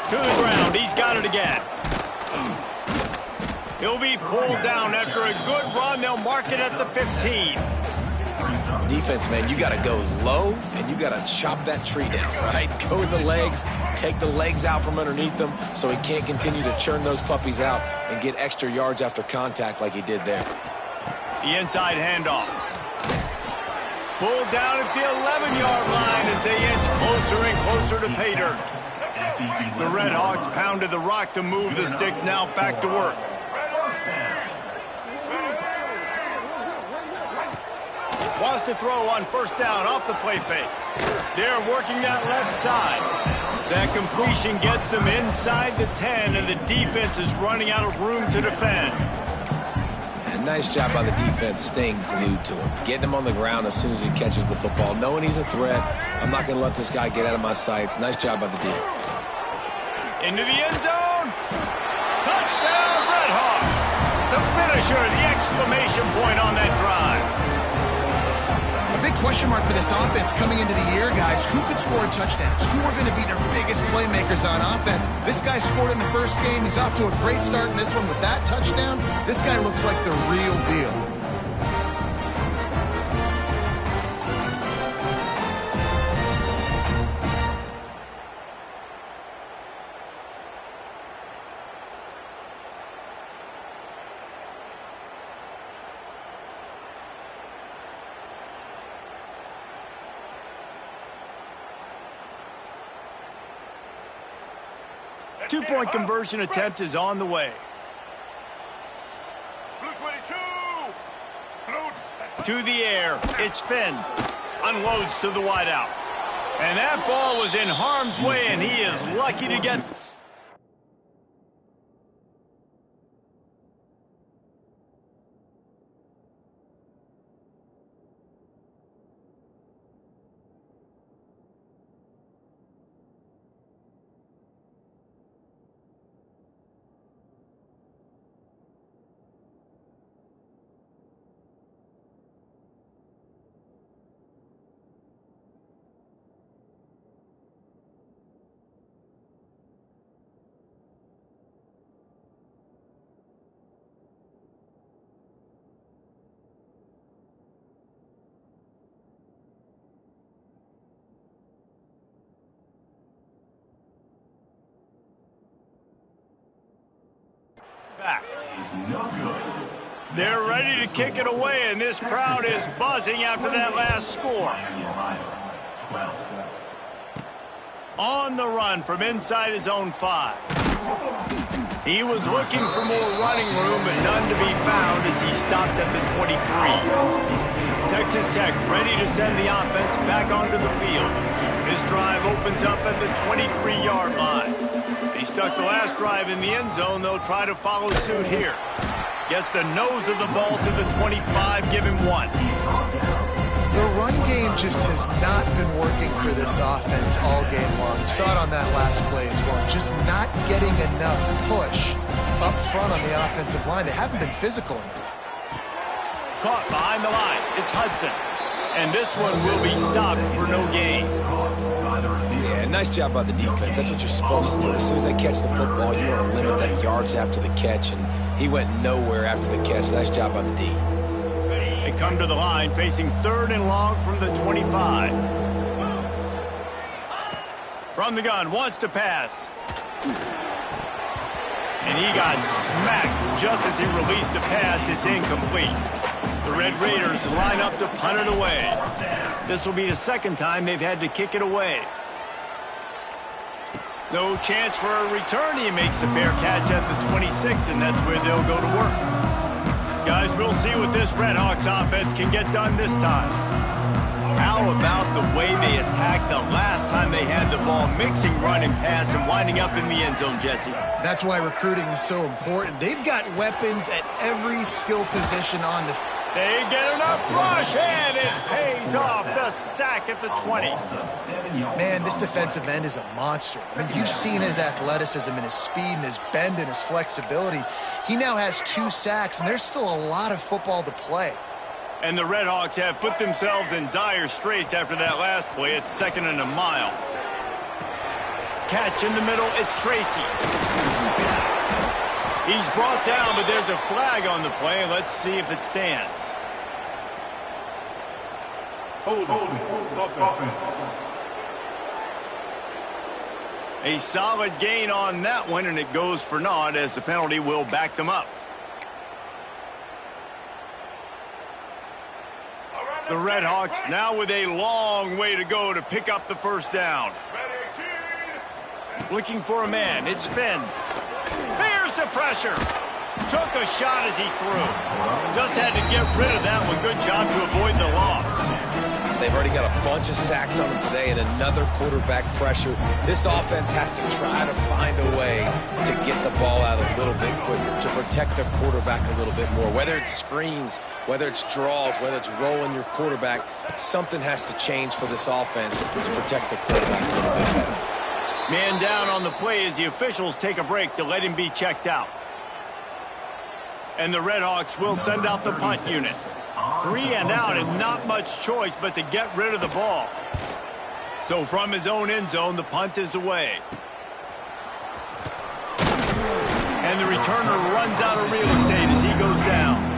[SPEAKER 1] To the ground. He's got it again. He'll be pulled down after a good run. They'll mark it at the 15.
[SPEAKER 2] Defense, man, you got to go low, and you got to chop that tree down, right? Go with the legs, take the legs out from underneath them so he can't continue to churn those puppies out and get extra yards after contact like he did there.
[SPEAKER 1] The inside handoff. Pulled down at the 11-yard line as they inch closer and closer to pay dirt. The Redhawks pounded the rock to move the sticks, now back to work. Wants to throw on first down off the play fake. They're working that left side. That completion gets them inside the 10, and the defense is running out of room to defend.
[SPEAKER 2] And nice job by the defense staying glued to him, getting him on the ground as soon as he catches the football, knowing he's a threat. I'm not going to let this guy get out of my sights. Nice job by the D.
[SPEAKER 1] Into the end zone. Touchdown, Redhawks. The finisher, the exclamation point on that drive.
[SPEAKER 3] A big question mark for this offense coming into the year, guys. Who could score touchdowns? Who are going to be their biggest playmakers on offense? This guy scored in the first game. He's off to a great start in this one with that touchdown. This guy looks like the real deal.
[SPEAKER 1] Two-point conversion attempt is on the way. To the air. It's Finn. Unloads to the wideout. And that ball was in harm's way, and he is lucky to get... back. They're ready to kick it away, and this crowd is buzzing after that last score. On the run from inside his own 5. He was looking for more running room, but none to be found as he stopped at the 23. Texas Tech ready to send the offense back onto the field. This drive opens up at the 23-yard line. They stuck the last drive in the end zone. They'll try to follow suit here. Gets the nose of the ball to the 25. Give him 1.
[SPEAKER 3] The run game just has not been working for this offense all game long. You saw it on that last play as well. Just not getting enough push up front on the offensive line. They haven't been physical enough.
[SPEAKER 1] Caught behind the line. It's Hudson. And this one will be stopped for no gain.
[SPEAKER 2] Yeah, nice job by the defense. That's what you're supposed to do. As soon as they catch the football, you want to limit that yards after the catch, and he went nowhere after the catch. Nice job by the D.
[SPEAKER 1] They come to the line facing 3rd and long from the 25. From the gun, wants to pass. And he got smacked just as he released the pass. It's incomplete. The Red Raiders line up to punt it away. This will be the second time they've had to kick it away. No chance for a return. He makes the fair catch at the 26, and that's where they'll go to work. Guys, we'll see what this Redhawks offense can get done this time. How about the way they attacked the last time they had the ball, mixing run and pass and winding up in the end zone, Jesse?
[SPEAKER 3] That's why recruiting is so important. They've got weapons at every skill position on the field.
[SPEAKER 1] They get enough rush, and it pays off. The sack at the 20.
[SPEAKER 3] Man, this defensive end is a monster. I mean, you've seen his athleticism and his speed and his bend and his flexibility. He now has 2 sacks, and there's still a lot of football to play.
[SPEAKER 1] And the Redhawks have put themselves in dire straits after that last play. It's 2nd and a mile. Catch in the middle. It's Tracy. He's brought down, but there's a flag on the play. Let's see if it stands.
[SPEAKER 4] Hold offense.
[SPEAKER 1] A solid gain on that one, and it goes for naught as the penalty will back them up. The Redhawks now with a long way to go to pick up the first down. Looking for a man. It's Finn. There's the pressure. Took a shot as he threw. Just had to get rid of that one. Good job to avoid the loss.
[SPEAKER 2] They've already got a bunch of sacks on them today and another quarterback pressure. This offense has to try to find a way to get the ball out a little bit quicker, to protect their quarterback a little bit more. Whether it's screens, whether it's draws, whether it's rolling your quarterback, something has to change for this offense to protect the quarterback a little bit better.
[SPEAKER 1] Man down on the play as the officials take a break to let him be checked out. And the Redhawks will send out the punt unit. 3 and out and not much choice but to get rid of the ball. So from his own end zone, the punt is away. And the returner runs out of real estate as he goes down.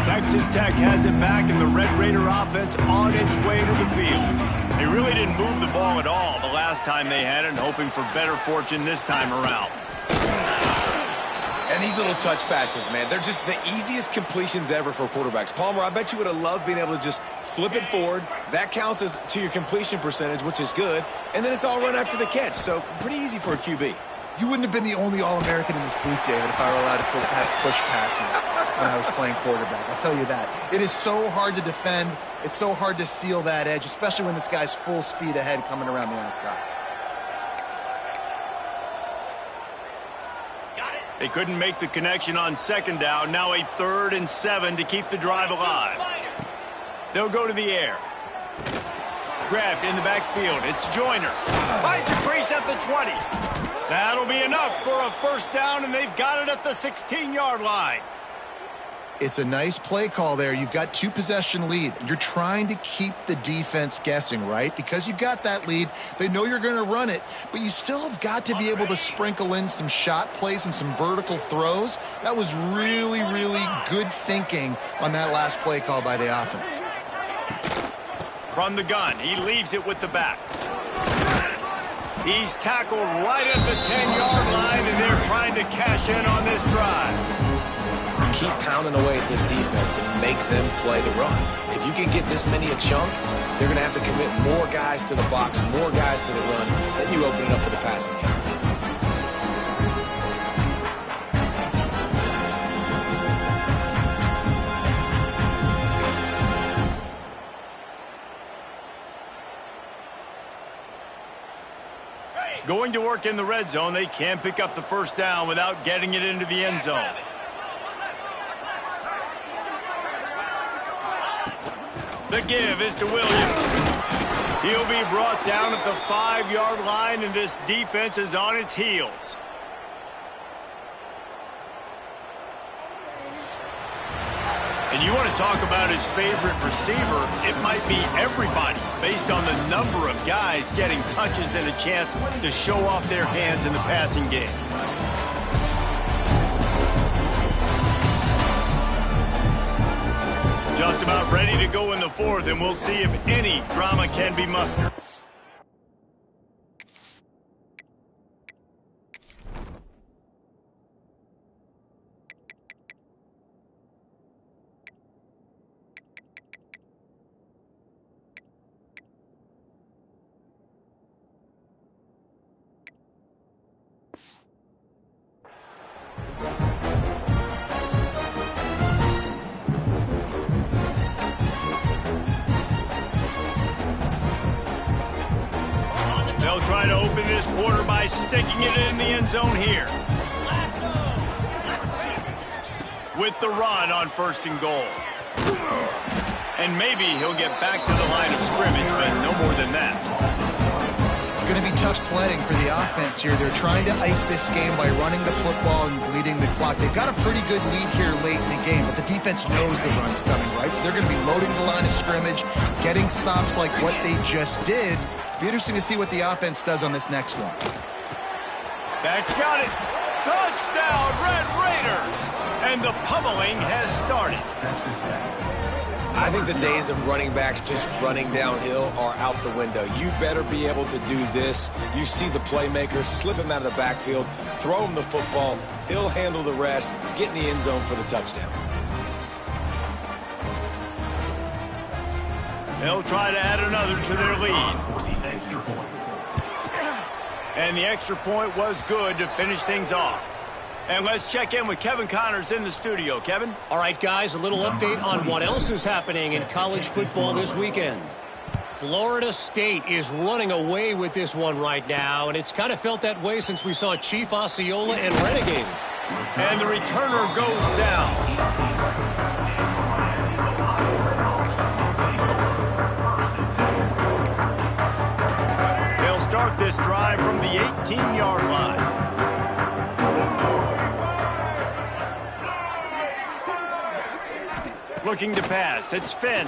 [SPEAKER 1] Texas Tech has it back, and the Red Raider offense on its way to the field. They really didn't move the ball at all the last time they had it, hoping for better fortune this time around.
[SPEAKER 2] And these little touch passes, man, they're just the easiest completions ever for quarterbacks. Palmer, I bet you would have loved being able to just flip it forward. That counts as to your completion percentage, which is good. And then it's all run after the catch, so pretty easy for a QB.
[SPEAKER 3] You wouldn't have been the only All-American in this booth, David, if I were allowed to push passes when I was playing quarterback. I'll tell you that. It is so hard to defend. It's so hard to seal that edge, especially when this guy's full speed ahead coming around the outside.
[SPEAKER 1] They couldn't make the connection on 2nd down. Now a 3rd and 7 to keep the drive alive. They'll go to the air. Grabbed in the backfield. It's Joyner. Finds a crease at the 20. That'll be enough for a first down, and they've got it at the 16-yard line.
[SPEAKER 3] It's a nice play call there. You've got 2-possession lead. You're trying to keep the defense guessing, right? Because you've got that lead. They know you're going to run it, but you still have got to be able to sprinkle in some shot plays and some vertical throws. That was really, really good thinking on that last play call by the offense.
[SPEAKER 1] From the gun, he leaves it with the back. He's tackled right at the 10-yard line, and they're trying to cash in on this drive.
[SPEAKER 2] Keep pounding away at this defense and make them play the run. If you can get this many a chunk, they're going to have to commit more guys to the box, more guys to the run. Then you open it up for the passing game.
[SPEAKER 1] Going to work in the red zone, they can't pick up the first down without getting it into the end zone. The give is to Williams. He'll be brought down at the 5-yard line, and this defense is on its heels. And you want to talk about his favorite receiver, it might be everybody, based on the number of guys getting touches and a chance to show off their hands in the passing game. Just about ready to go in the 4th, and we'll see if any drama can be mustered. open this quarter by sticking it in the end zone here. With the run on 1st and goal. And maybe he'll get back to the line of scrimmage, but no more than that.
[SPEAKER 3] It's going to be tough sledding for the offense here. They're trying to ice this game by running the football and bleeding the clock. They've got a pretty good lead here late in the game, but the defense knows the run's coming, right? So they're going to be loading the line of scrimmage, getting stops like what they just did. Be interesting to see what the offense does on this next one.
[SPEAKER 1] Back's got it. Touchdown, Red Raiders! And the pummeling has started.
[SPEAKER 2] I think the days of running backs just running downhill are out the window. You better be able to do this. You see the playmaker, slip him out of the backfield, throw him the football. He'll handle the rest, get in the end zone for the touchdown.
[SPEAKER 1] They'll try to add another to their lead. And the extra point was good to finish things off. And let's check in with Kevin Connors in the studio. Kevin?
[SPEAKER 5] All right, guys, a little update on what else is happening in college football this weekend. Florida State is running away with this one right now, and it's kind of felt that way since we saw Chief Osceola and Renegade.
[SPEAKER 1] And the returner goes down. They'll start this drive from the 18-yard line. Looking to pass. It's Finn.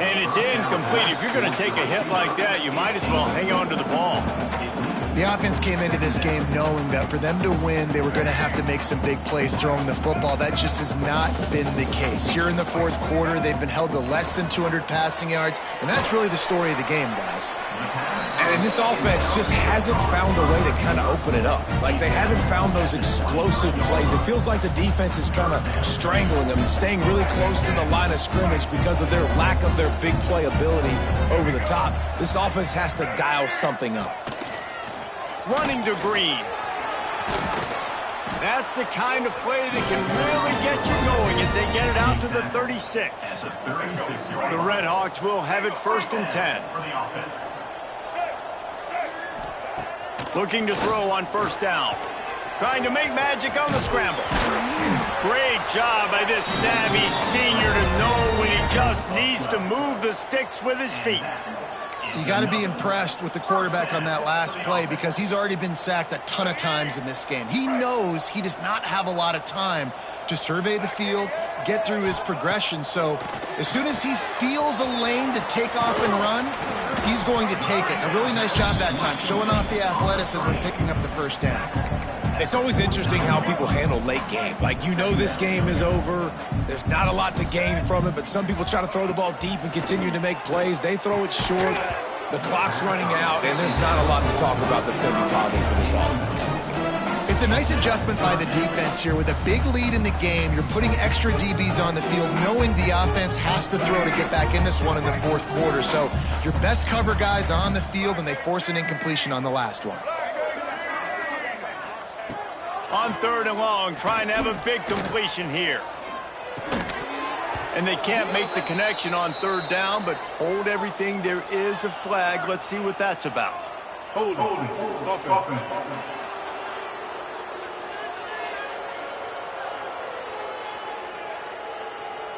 [SPEAKER 1] And it's incomplete. If you're going to take a hit like that, you might as well hang on to the ball.
[SPEAKER 3] The offense came into this game knowing that for them to win, they were going to have to make some big plays throwing the football. That just has not been the case. Here in the 4th quarter, they've been held to less than 200 passing yards, and that's really the story of the game, guys.
[SPEAKER 2] And this offense just hasn't found a way to kind of open it up. Like, they haven't found those explosive plays. It feels like the defense is kind of strangling them and staying really close to the line of scrimmage because of their lack of their big play ability over the top. This offense has to dial something up.
[SPEAKER 1] Running to Green. That's the kind of play that can really get you going as they get it out to the 36. The Red Hawks will have it 1st and 10. Looking to throw on 1st down. Trying to make magic on the scramble. Great job by this savvy senior to know when he just needs to move the sticks with his feet.
[SPEAKER 3] You got to be impressed with the quarterback on that last play because he's already been sacked a ton of times in this game. He knows he does not have a lot of time to survey the field, get through his progression. So as soon as he feels a lane to take off and run, he's going to take it. A really nice job that time, showing off the athleticism and picking up the 1st down.
[SPEAKER 2] It's always interesting how people handle late game. Like, you know this game is over. There's not a lot to gain from it, but some people try to throw the ball deep and continue to make plays. They throw it short. The clock's running out, and there's not a lot to talk about that's going to be positive for this offense.
[SPEAKER 3] It's a nice adjustment by the defense here. With a big lead in the game, you're putting extra DBs on the field, knowing the offense has to throw to get back in this one in the 4th quarter. So your best cover guys on the field, and they force an incompletion on the last one.
[SPEAKER 1] On 3rd and long, trying to have a big completion here. And they can't make the connection on 3rd down, but hold everything. There is a flag. Let's see what that's about.
[SPEAKER 4] Hold it.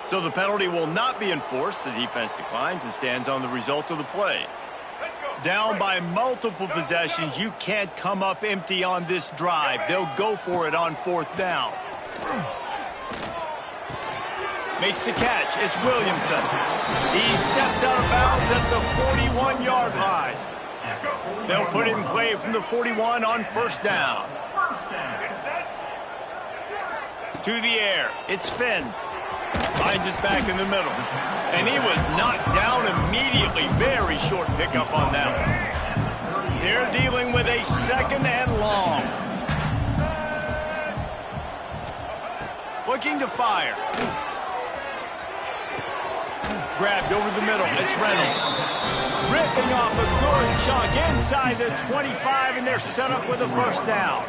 [SPEAKER 1] So the penalty will not be enforced. The defense declines and stands on the result of the play. Down by multiple possessions, you can't come up empty on this drive. They'll go for it on 4th down. Makes the catch. It's Williamson. He steps out of bounds at the 41-yard line. They'll put it in play from the 41 on 1st down. To the air. It's Finn. Finds his back in the middle. And he was knocked down immediately. Very short pickup on that one. They're dealing with a 2nd and long. Looking to fire. Grabbed over the middle. It's Reynolds. Ripping off a good chunk inside the 25, and they're set up with a 1st down.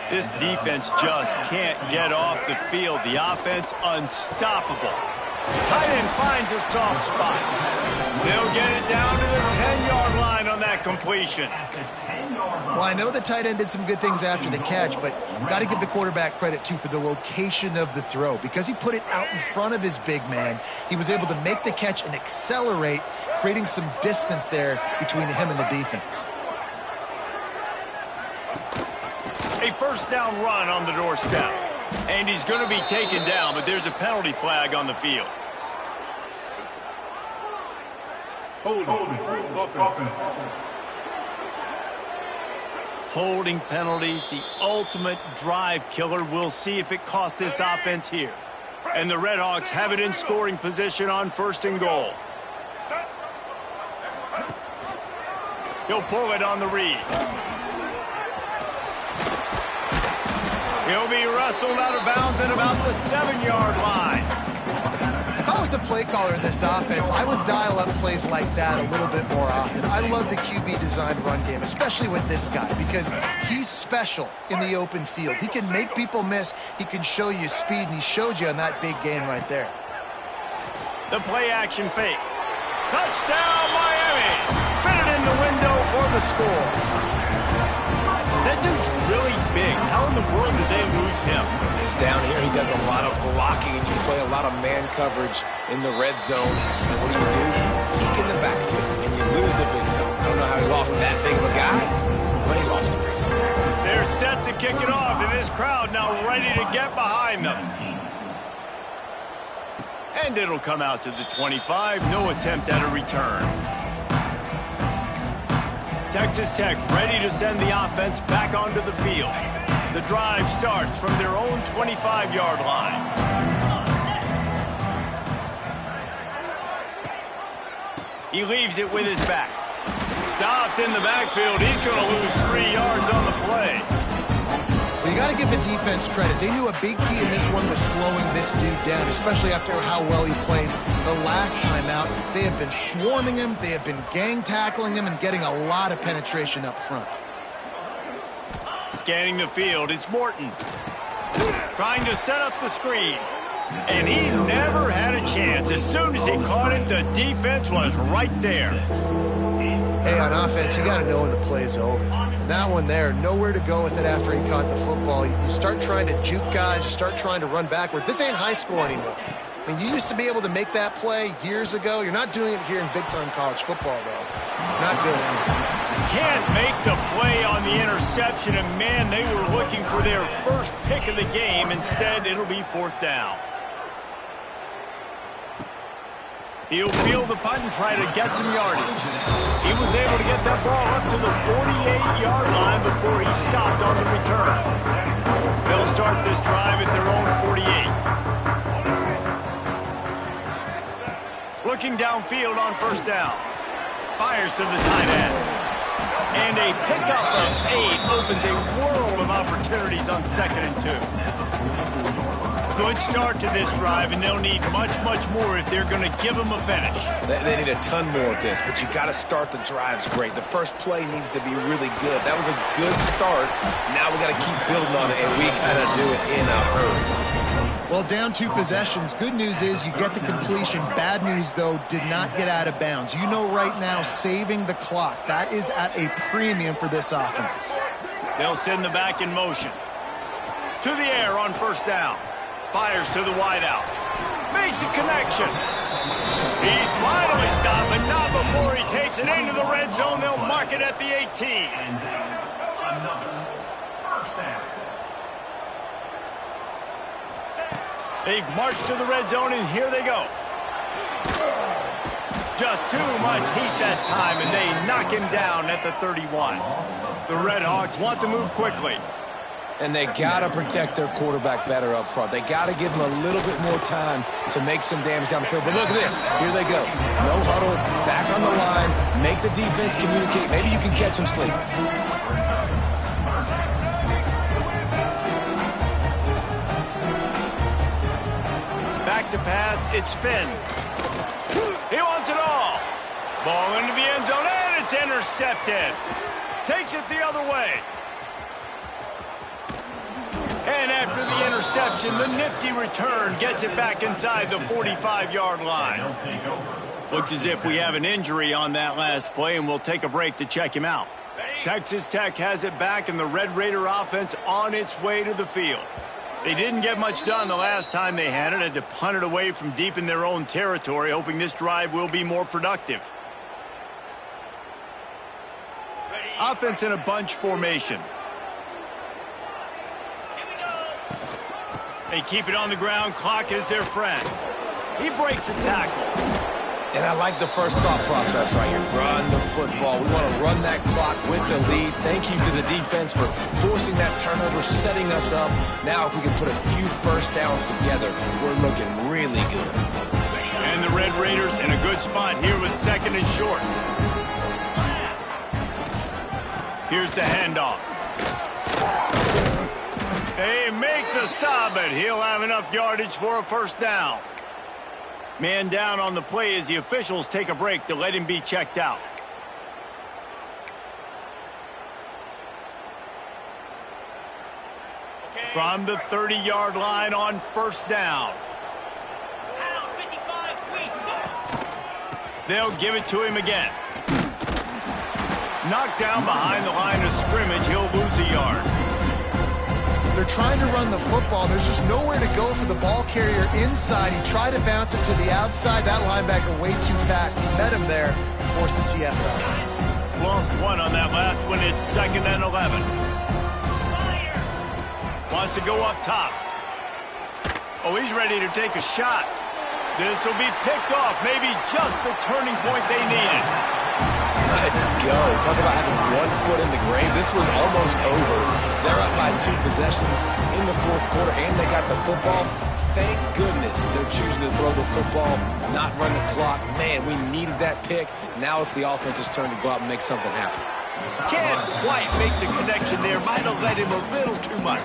[SPEAKER 1] This defense just can't get off the field. The offense unstoppable. Tight end finds a soft spot. They'll get it down to the 10-yard line on that that completion.
[SPEAKER 3] Well, I know the tight end did some good things after the catch, but got to give the quarterback credit, too, for the location of the throw. Because he put it out in front of his big man, he was able to make the catch and accelerate, creating some distance there between him and the defense.
[SPEAKER 1] A first down run on the doorstep. And he's going to be taken down, but there's a penalty flag on the field. Holding penalties, the ultimate drive killer. We'll see if it costs this offense here. And the Red Hawks have it in scoring position on 1st and goal. He'll pull it on the read. He'll be wrestled out of bounds at about the 7-yard line.
[SPEAKER 3] If I was the play caller in this offense, I would dial up plays like that a little bit more often. I love the QB-designed run game, especially with this guy, because he's special in the open field. He can make people miss. He can show you speed, and he showed you on that big gain right there.
[SPEAKER 1] The play-action fake. Touchdown, Miami! Fitted in the window for the score. That dude's really big. How in the world did they lose him?
[SPEAKER 2] He's down here. He does a lot of blocking, and you play a lot of man coverage in the red zone. And what do? Peek in the backfield, and you lose the big fella. I don't know how he lost that big of a guy, but he lost a race.
[SPEAKER 1] They're set to kick it off, and this crowd now ready to get behind them. And it'll come out to the 25. No attempt at a return. Texas Tech ready to send the offense back onto the field. The drive starts from their own 25-yard line. He leaves it with his back. Stopped in the backfield. He's going to lose 3 yards on the play.
[SPEAKER 3] Well, you got to give the defense credit. They knew a big key in this one was slowing this dude down, especially after how well he played the last time out. They have been swarming him. They have been gang tackling him and getting a lot of penetration up front.
[SPEAKER 1] Scanning the field, it's Morton. Trying to set up the screen. And he never had a chance. As soon as he caught it, the defense was right there.
[SPEAKER 3] Hey, on offense, you got to know when the play is over. That one there, nowhere to go with it after he caught the football. You start trying to juke guys. You start trying to run backward. This ain't high school anymore. I mean, you used to be able to make that play years ago. You're not doing it here in big-time college football, though. Not good.
[SPEAKER 1] Can't make the play on the interception, and man, they were looking for their first pick of the game. Instead, it'll be 4th down. He'll field the punt and try to get some yardage. He was able to get that ball up to the 48-yard line before he stopped on the return. They'll start this drive at their own 48. Looking downfield on 1st down. Fires to the tight end. And a pickup of 8 opens a world of opportunities on 2nd and 2. Good start to this drive, and they'll need much, much more if they're going to give them a finish.
[SPEAKER 2] They need a ton more of this, but you got to start the drives great. The first play needs to be really good. That was a good start. Now we got to keep building on it, and we got to do it in a hurry.
[SPEAKER 3] Well, down 2 possessions. Good news is you get the completion. Bad news, though, did not get out of bounds. You know right now, saving the clock. That is at a premium for this offense.
[SPEAKER 1] They'll send the back in motion. To the air on 1st down. Fires to the wideout. Makes a connection. He's finally stopped, but not before he takes it into the red zone. They'll mark it at the 18. They've marched to the red zone, and here they go. Just too much heat that time, and they knock him down at the 31. The Red Hawks want to move quickly.
[SPEAKER 2] And they got to protect their quarterback better up front. They got to give him a little bit more time to make some damage down the field. But look at this. Here they go. No huddle, back on the line, make the defense communicate. Maybe you can catch them sleeping.
[SPEAKER 1] Back to pass, it's Finn. He wants it all. Ball into the end zone, and it's intercepted. Takes it the other way. And after the interception, the nifty return gets it back inside the 45-yard line. Looks as if we have an injury on that last play, and we'll take a break to check him out. Texas Tech has it back, and the Red Raider offense on its way to the field. They didn't get much done the last time they had it, had to punt it away from deep in their own territory, hoping this drive will be more productive. Offense in a bunch formation. They keep it on the ground. Clock is their friend. He breaks a tackle.
[SPEAKER 2] And I like the first thought process right here. Run the football. We want to run that clock with the lead. Thank you to the defense for forcing that turnover, setting us up. Now if we can put a few first downs together, we're looking really good.
[SPEAKER 1] And the Red Raiders in a good spot here with 2nd and short. Here's the handoff. They make the stop, but he'll have enough yardage for a first down. Man down on the play as the officials take a break to let him be checked out. From the 30-yard line on first down. They'll give it to him again. Knocked down behind the line of scrimmage, he'll lose a yard.
[SPEAKER 3] They're trying to run the football. There's just nowhere to go for the ball carrier inside. He tried to bounce it to the outside. That linebacker way too fast. He met him there and forced the TFL.
[SPEAKER 1] Lost one on that last one. It's 2nd and 11. Wants to go up top. Oh, he's ready to take a shot. This will be picked off. Maybe just the turning point they needed.
[SPEAKER 2] Let's go. Talk about having one foot in the grave. This was almost over. They're up by 2 possessions in the 4th quarter, and they got the football. Thank goodness they're choosing to throw the football, not run the clock. Man, we needed that pick. Now it's the offense's turn to go out and make something happen.
[SPEAKER 1] Can't quite make the connection there. Might have led him a little too much.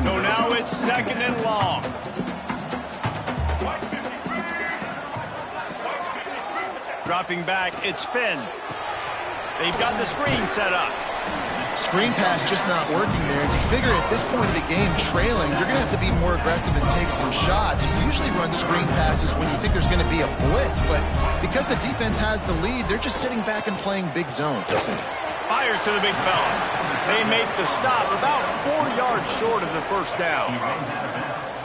[SPEAKER 1] So now it's 2nd and long. Dropping back, it's Finn. They've got the screen set up.
[SPEAKER 3] Screen pass just not working there. And you figure at this point of the game, trailing, you're going to have to be more aggressive and take some shots. You usually run screen passes when you think there's going to be a blitz, but because the defense has the lead, they're just sitting back and playing big zone.
[SPEAKER 1] Fires to the big fella. They make the stop about 4 yards short of the first down.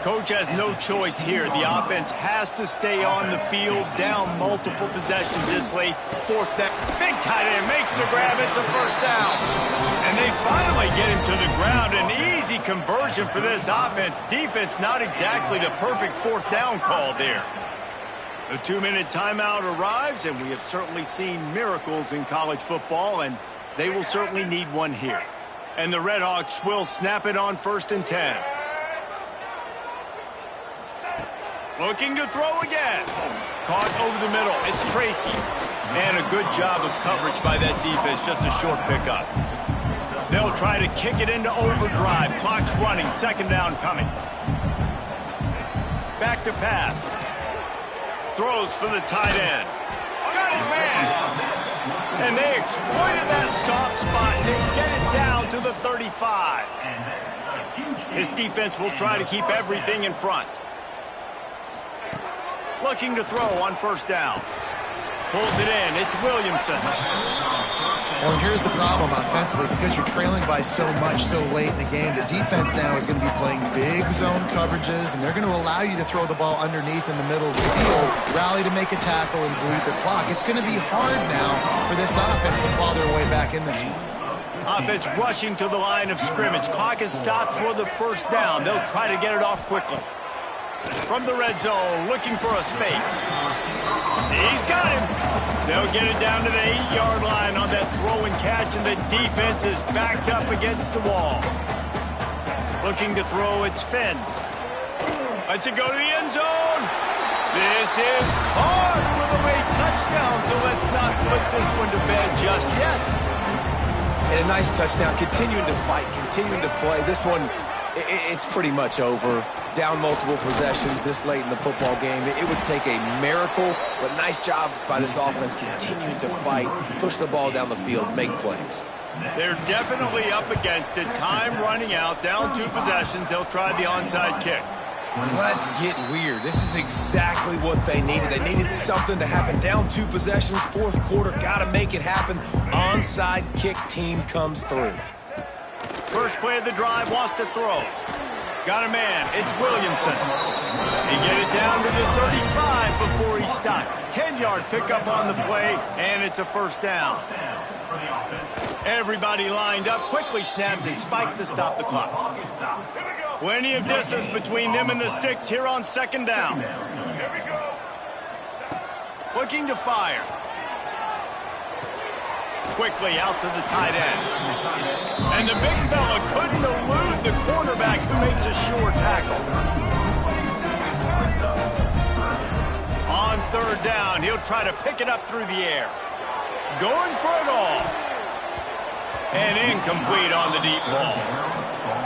[SPEAKER 1] Coach has no choice here. The offense has to stay on the field, down multiple possessions this late. 4th down. Big tight end makes the grab. It's a first down. And they finally get him to the ground. An easy conversion for this offense. Defense not exactly the perfect 4th down call there. The 2-minute timeout arrives, and we have certainly seen miracles in college football, and they will certainly need one here. And the Redhawks will snap it on 1st and 10. Looking to throw again. Caught over the middle. It's Tracy. And a good job of coverage by that defense. Just a short pickup. They'll try to kick it into overdrive. Clock's running. 2nd down coming. Back to pass. Throws for the tight end. Got his man. And they exploited that soft spot. They get it down to the 35. This defense will try to keep everything in front. Looking to throw on 1st down. Pulls it in. It's Williamson.
[SPEAKER 3] Well, here's the problem offensively. Because you're trailing by so much so late in the game, the defense now is going to be playing big zone coverages, and they're going to allow you to throw the ball underneath in the middle of the field, rally to make a tackle, and bleed the clock. It's going to be hard now for this offense to claw their way back in this one.
[SPEAKER 1] Offense rushing to the line of scrimmage. Clock is stopped for the first down. They'll try to get it off quickly. From the red zone, looking for a space. He's got him. They'll get it down to the 8-yard line on that throw and catch, and the defense is backed up against the wall. Looking to throw, it's Finn. Lets it go to the end zone. This is caught for the late touchdown, so let's not put this one to bed just yet.
[SPEAKER 2] And a nice touchdown, continuing to fight, continuing to play. This one, it's pretty much over. Down multiple possessions this late in the football game. It would take a miracle, but nice job by this offense continuing to fight, push the ball down the field, make plays.
[SPEAKER 1] They're definitely up against it. Time running out, down 2 possessions. They'll try the onside kick.
[SPEAKER 2] Let's get weird. This is exactly what they needed. They needed something to happen. Down 2 possessions, fourth quarter, got to make it happen. Onside kick team comes through.
[SPEAKER 1] First play of the drive, wants to throw. Got a man, it's Williamson. He get it down to the 35 before he stopped. 10-yard pickup on the play, and it's a first down. Everybody lined up, quickly snapped and spiked to stop the clock. Plenty of distance between them and the sticks here on second down. Looking to fire. Quickly out to the tight end. And the big fella couldn't elude the quarterback who makes a sure tackle. On third down, he'll try to pick it up through the air. Going for it all. And incomplete on the deep ball.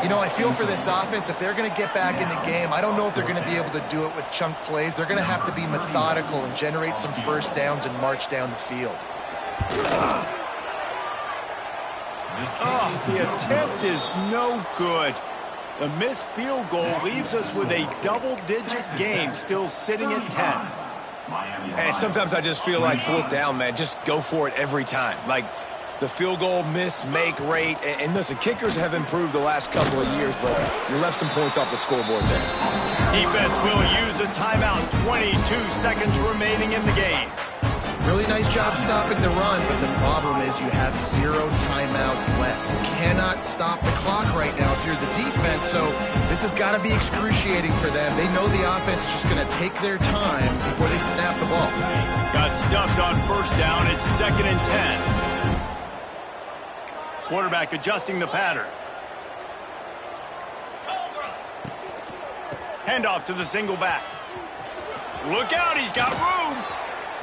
[SPEAKER 3] You know, I feel for this offense, if they're going to get back in the game, I don't know if they're going to be able to do it with chunk plays. They're going to have to be methodical and generate some first downs and march down the field.
[SPEAKER 1] Oh, the attempt is no good. The missed field goal leaves us with a double-digit game still sitting at 10.
[SPEAKER 2] And sometimes I just feel like fourth down, man, just go for it every time. Like, the field goal miss-make rate. And listen, kickers have improved the last couple of years, but you left some points off the scoreboard there.
[SPEAKER 1] Defense will use a timeout. 22 seconds remaining in the game.
[SPEAKER 3] Really nice job stopping the run, but the problem is you have 0 timeouts left. You cannot stop the clock right now if you're the defense, so this has got to be excruciating for them. They know the offense is just going to take their time before they snap the ball.
[SPEAKER 1] Got stuffed on first down. It's 2nd and 10. Quarterback adjusting the pattern. Handoff to the single back. Look out, he's got room.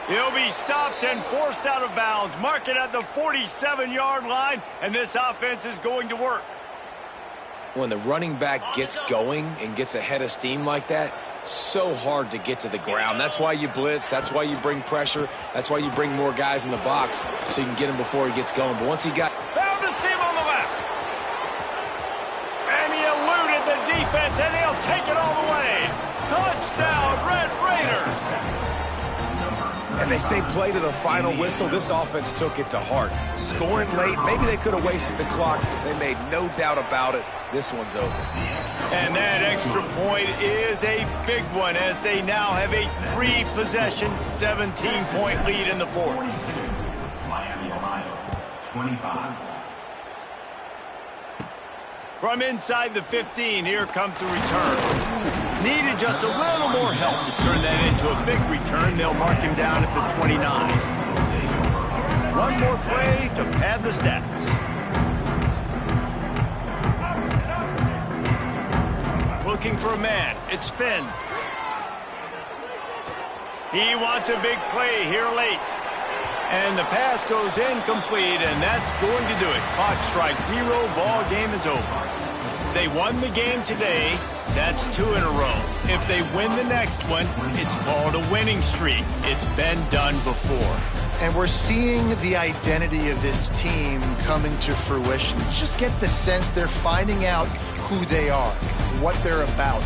[SPEAKER 1] He'll be stopped and forced out of bounds. Mark it at the 47-yard line, and this offense is going to work.
[SPEAKER 2] When the running back gets going and gets ahead of steam like that, so hard to get to the ground. That's why you blitz. That's why you bring pressure. That's why you bring more guys in the box so you can get him before he gets going. But once he got...
[SPEAKER 1] Found a seam on the left. And he eluded the defense, and he'll take it all the way. Touchdown, Red Raiders.
[SPEAKER 2] And they say play to the final whistle. This offense took it to heart. Scoring late, maybe they could have wasted the clock. They made no doubt about it. This one's over.
[SPEAKER 1] And that extra point is a big one as they now have a 3-possession, 17-point lead in the fourth.
[SPEAKER 4] Miami, Ohio, 25.
[SPEAKER 1] From inside the 15, here comes the return. Needed just a little more help to turn that into a big return. They'll mark him down at the 29. One more play to pad the stats. Looking for a man. It's Finn. He wants a big play here late. And the pass goes incomplete, and that's going to do it. Clock strikes 0. Ball game is over. They won the game today. That's 2 in a row. If they win the next one, it's called a winning streak. It's been done before.
[SPEAKER 3] And we're seeing the identity of this team coming to fruition. You just get the sense they're finding out who they are, what they're about.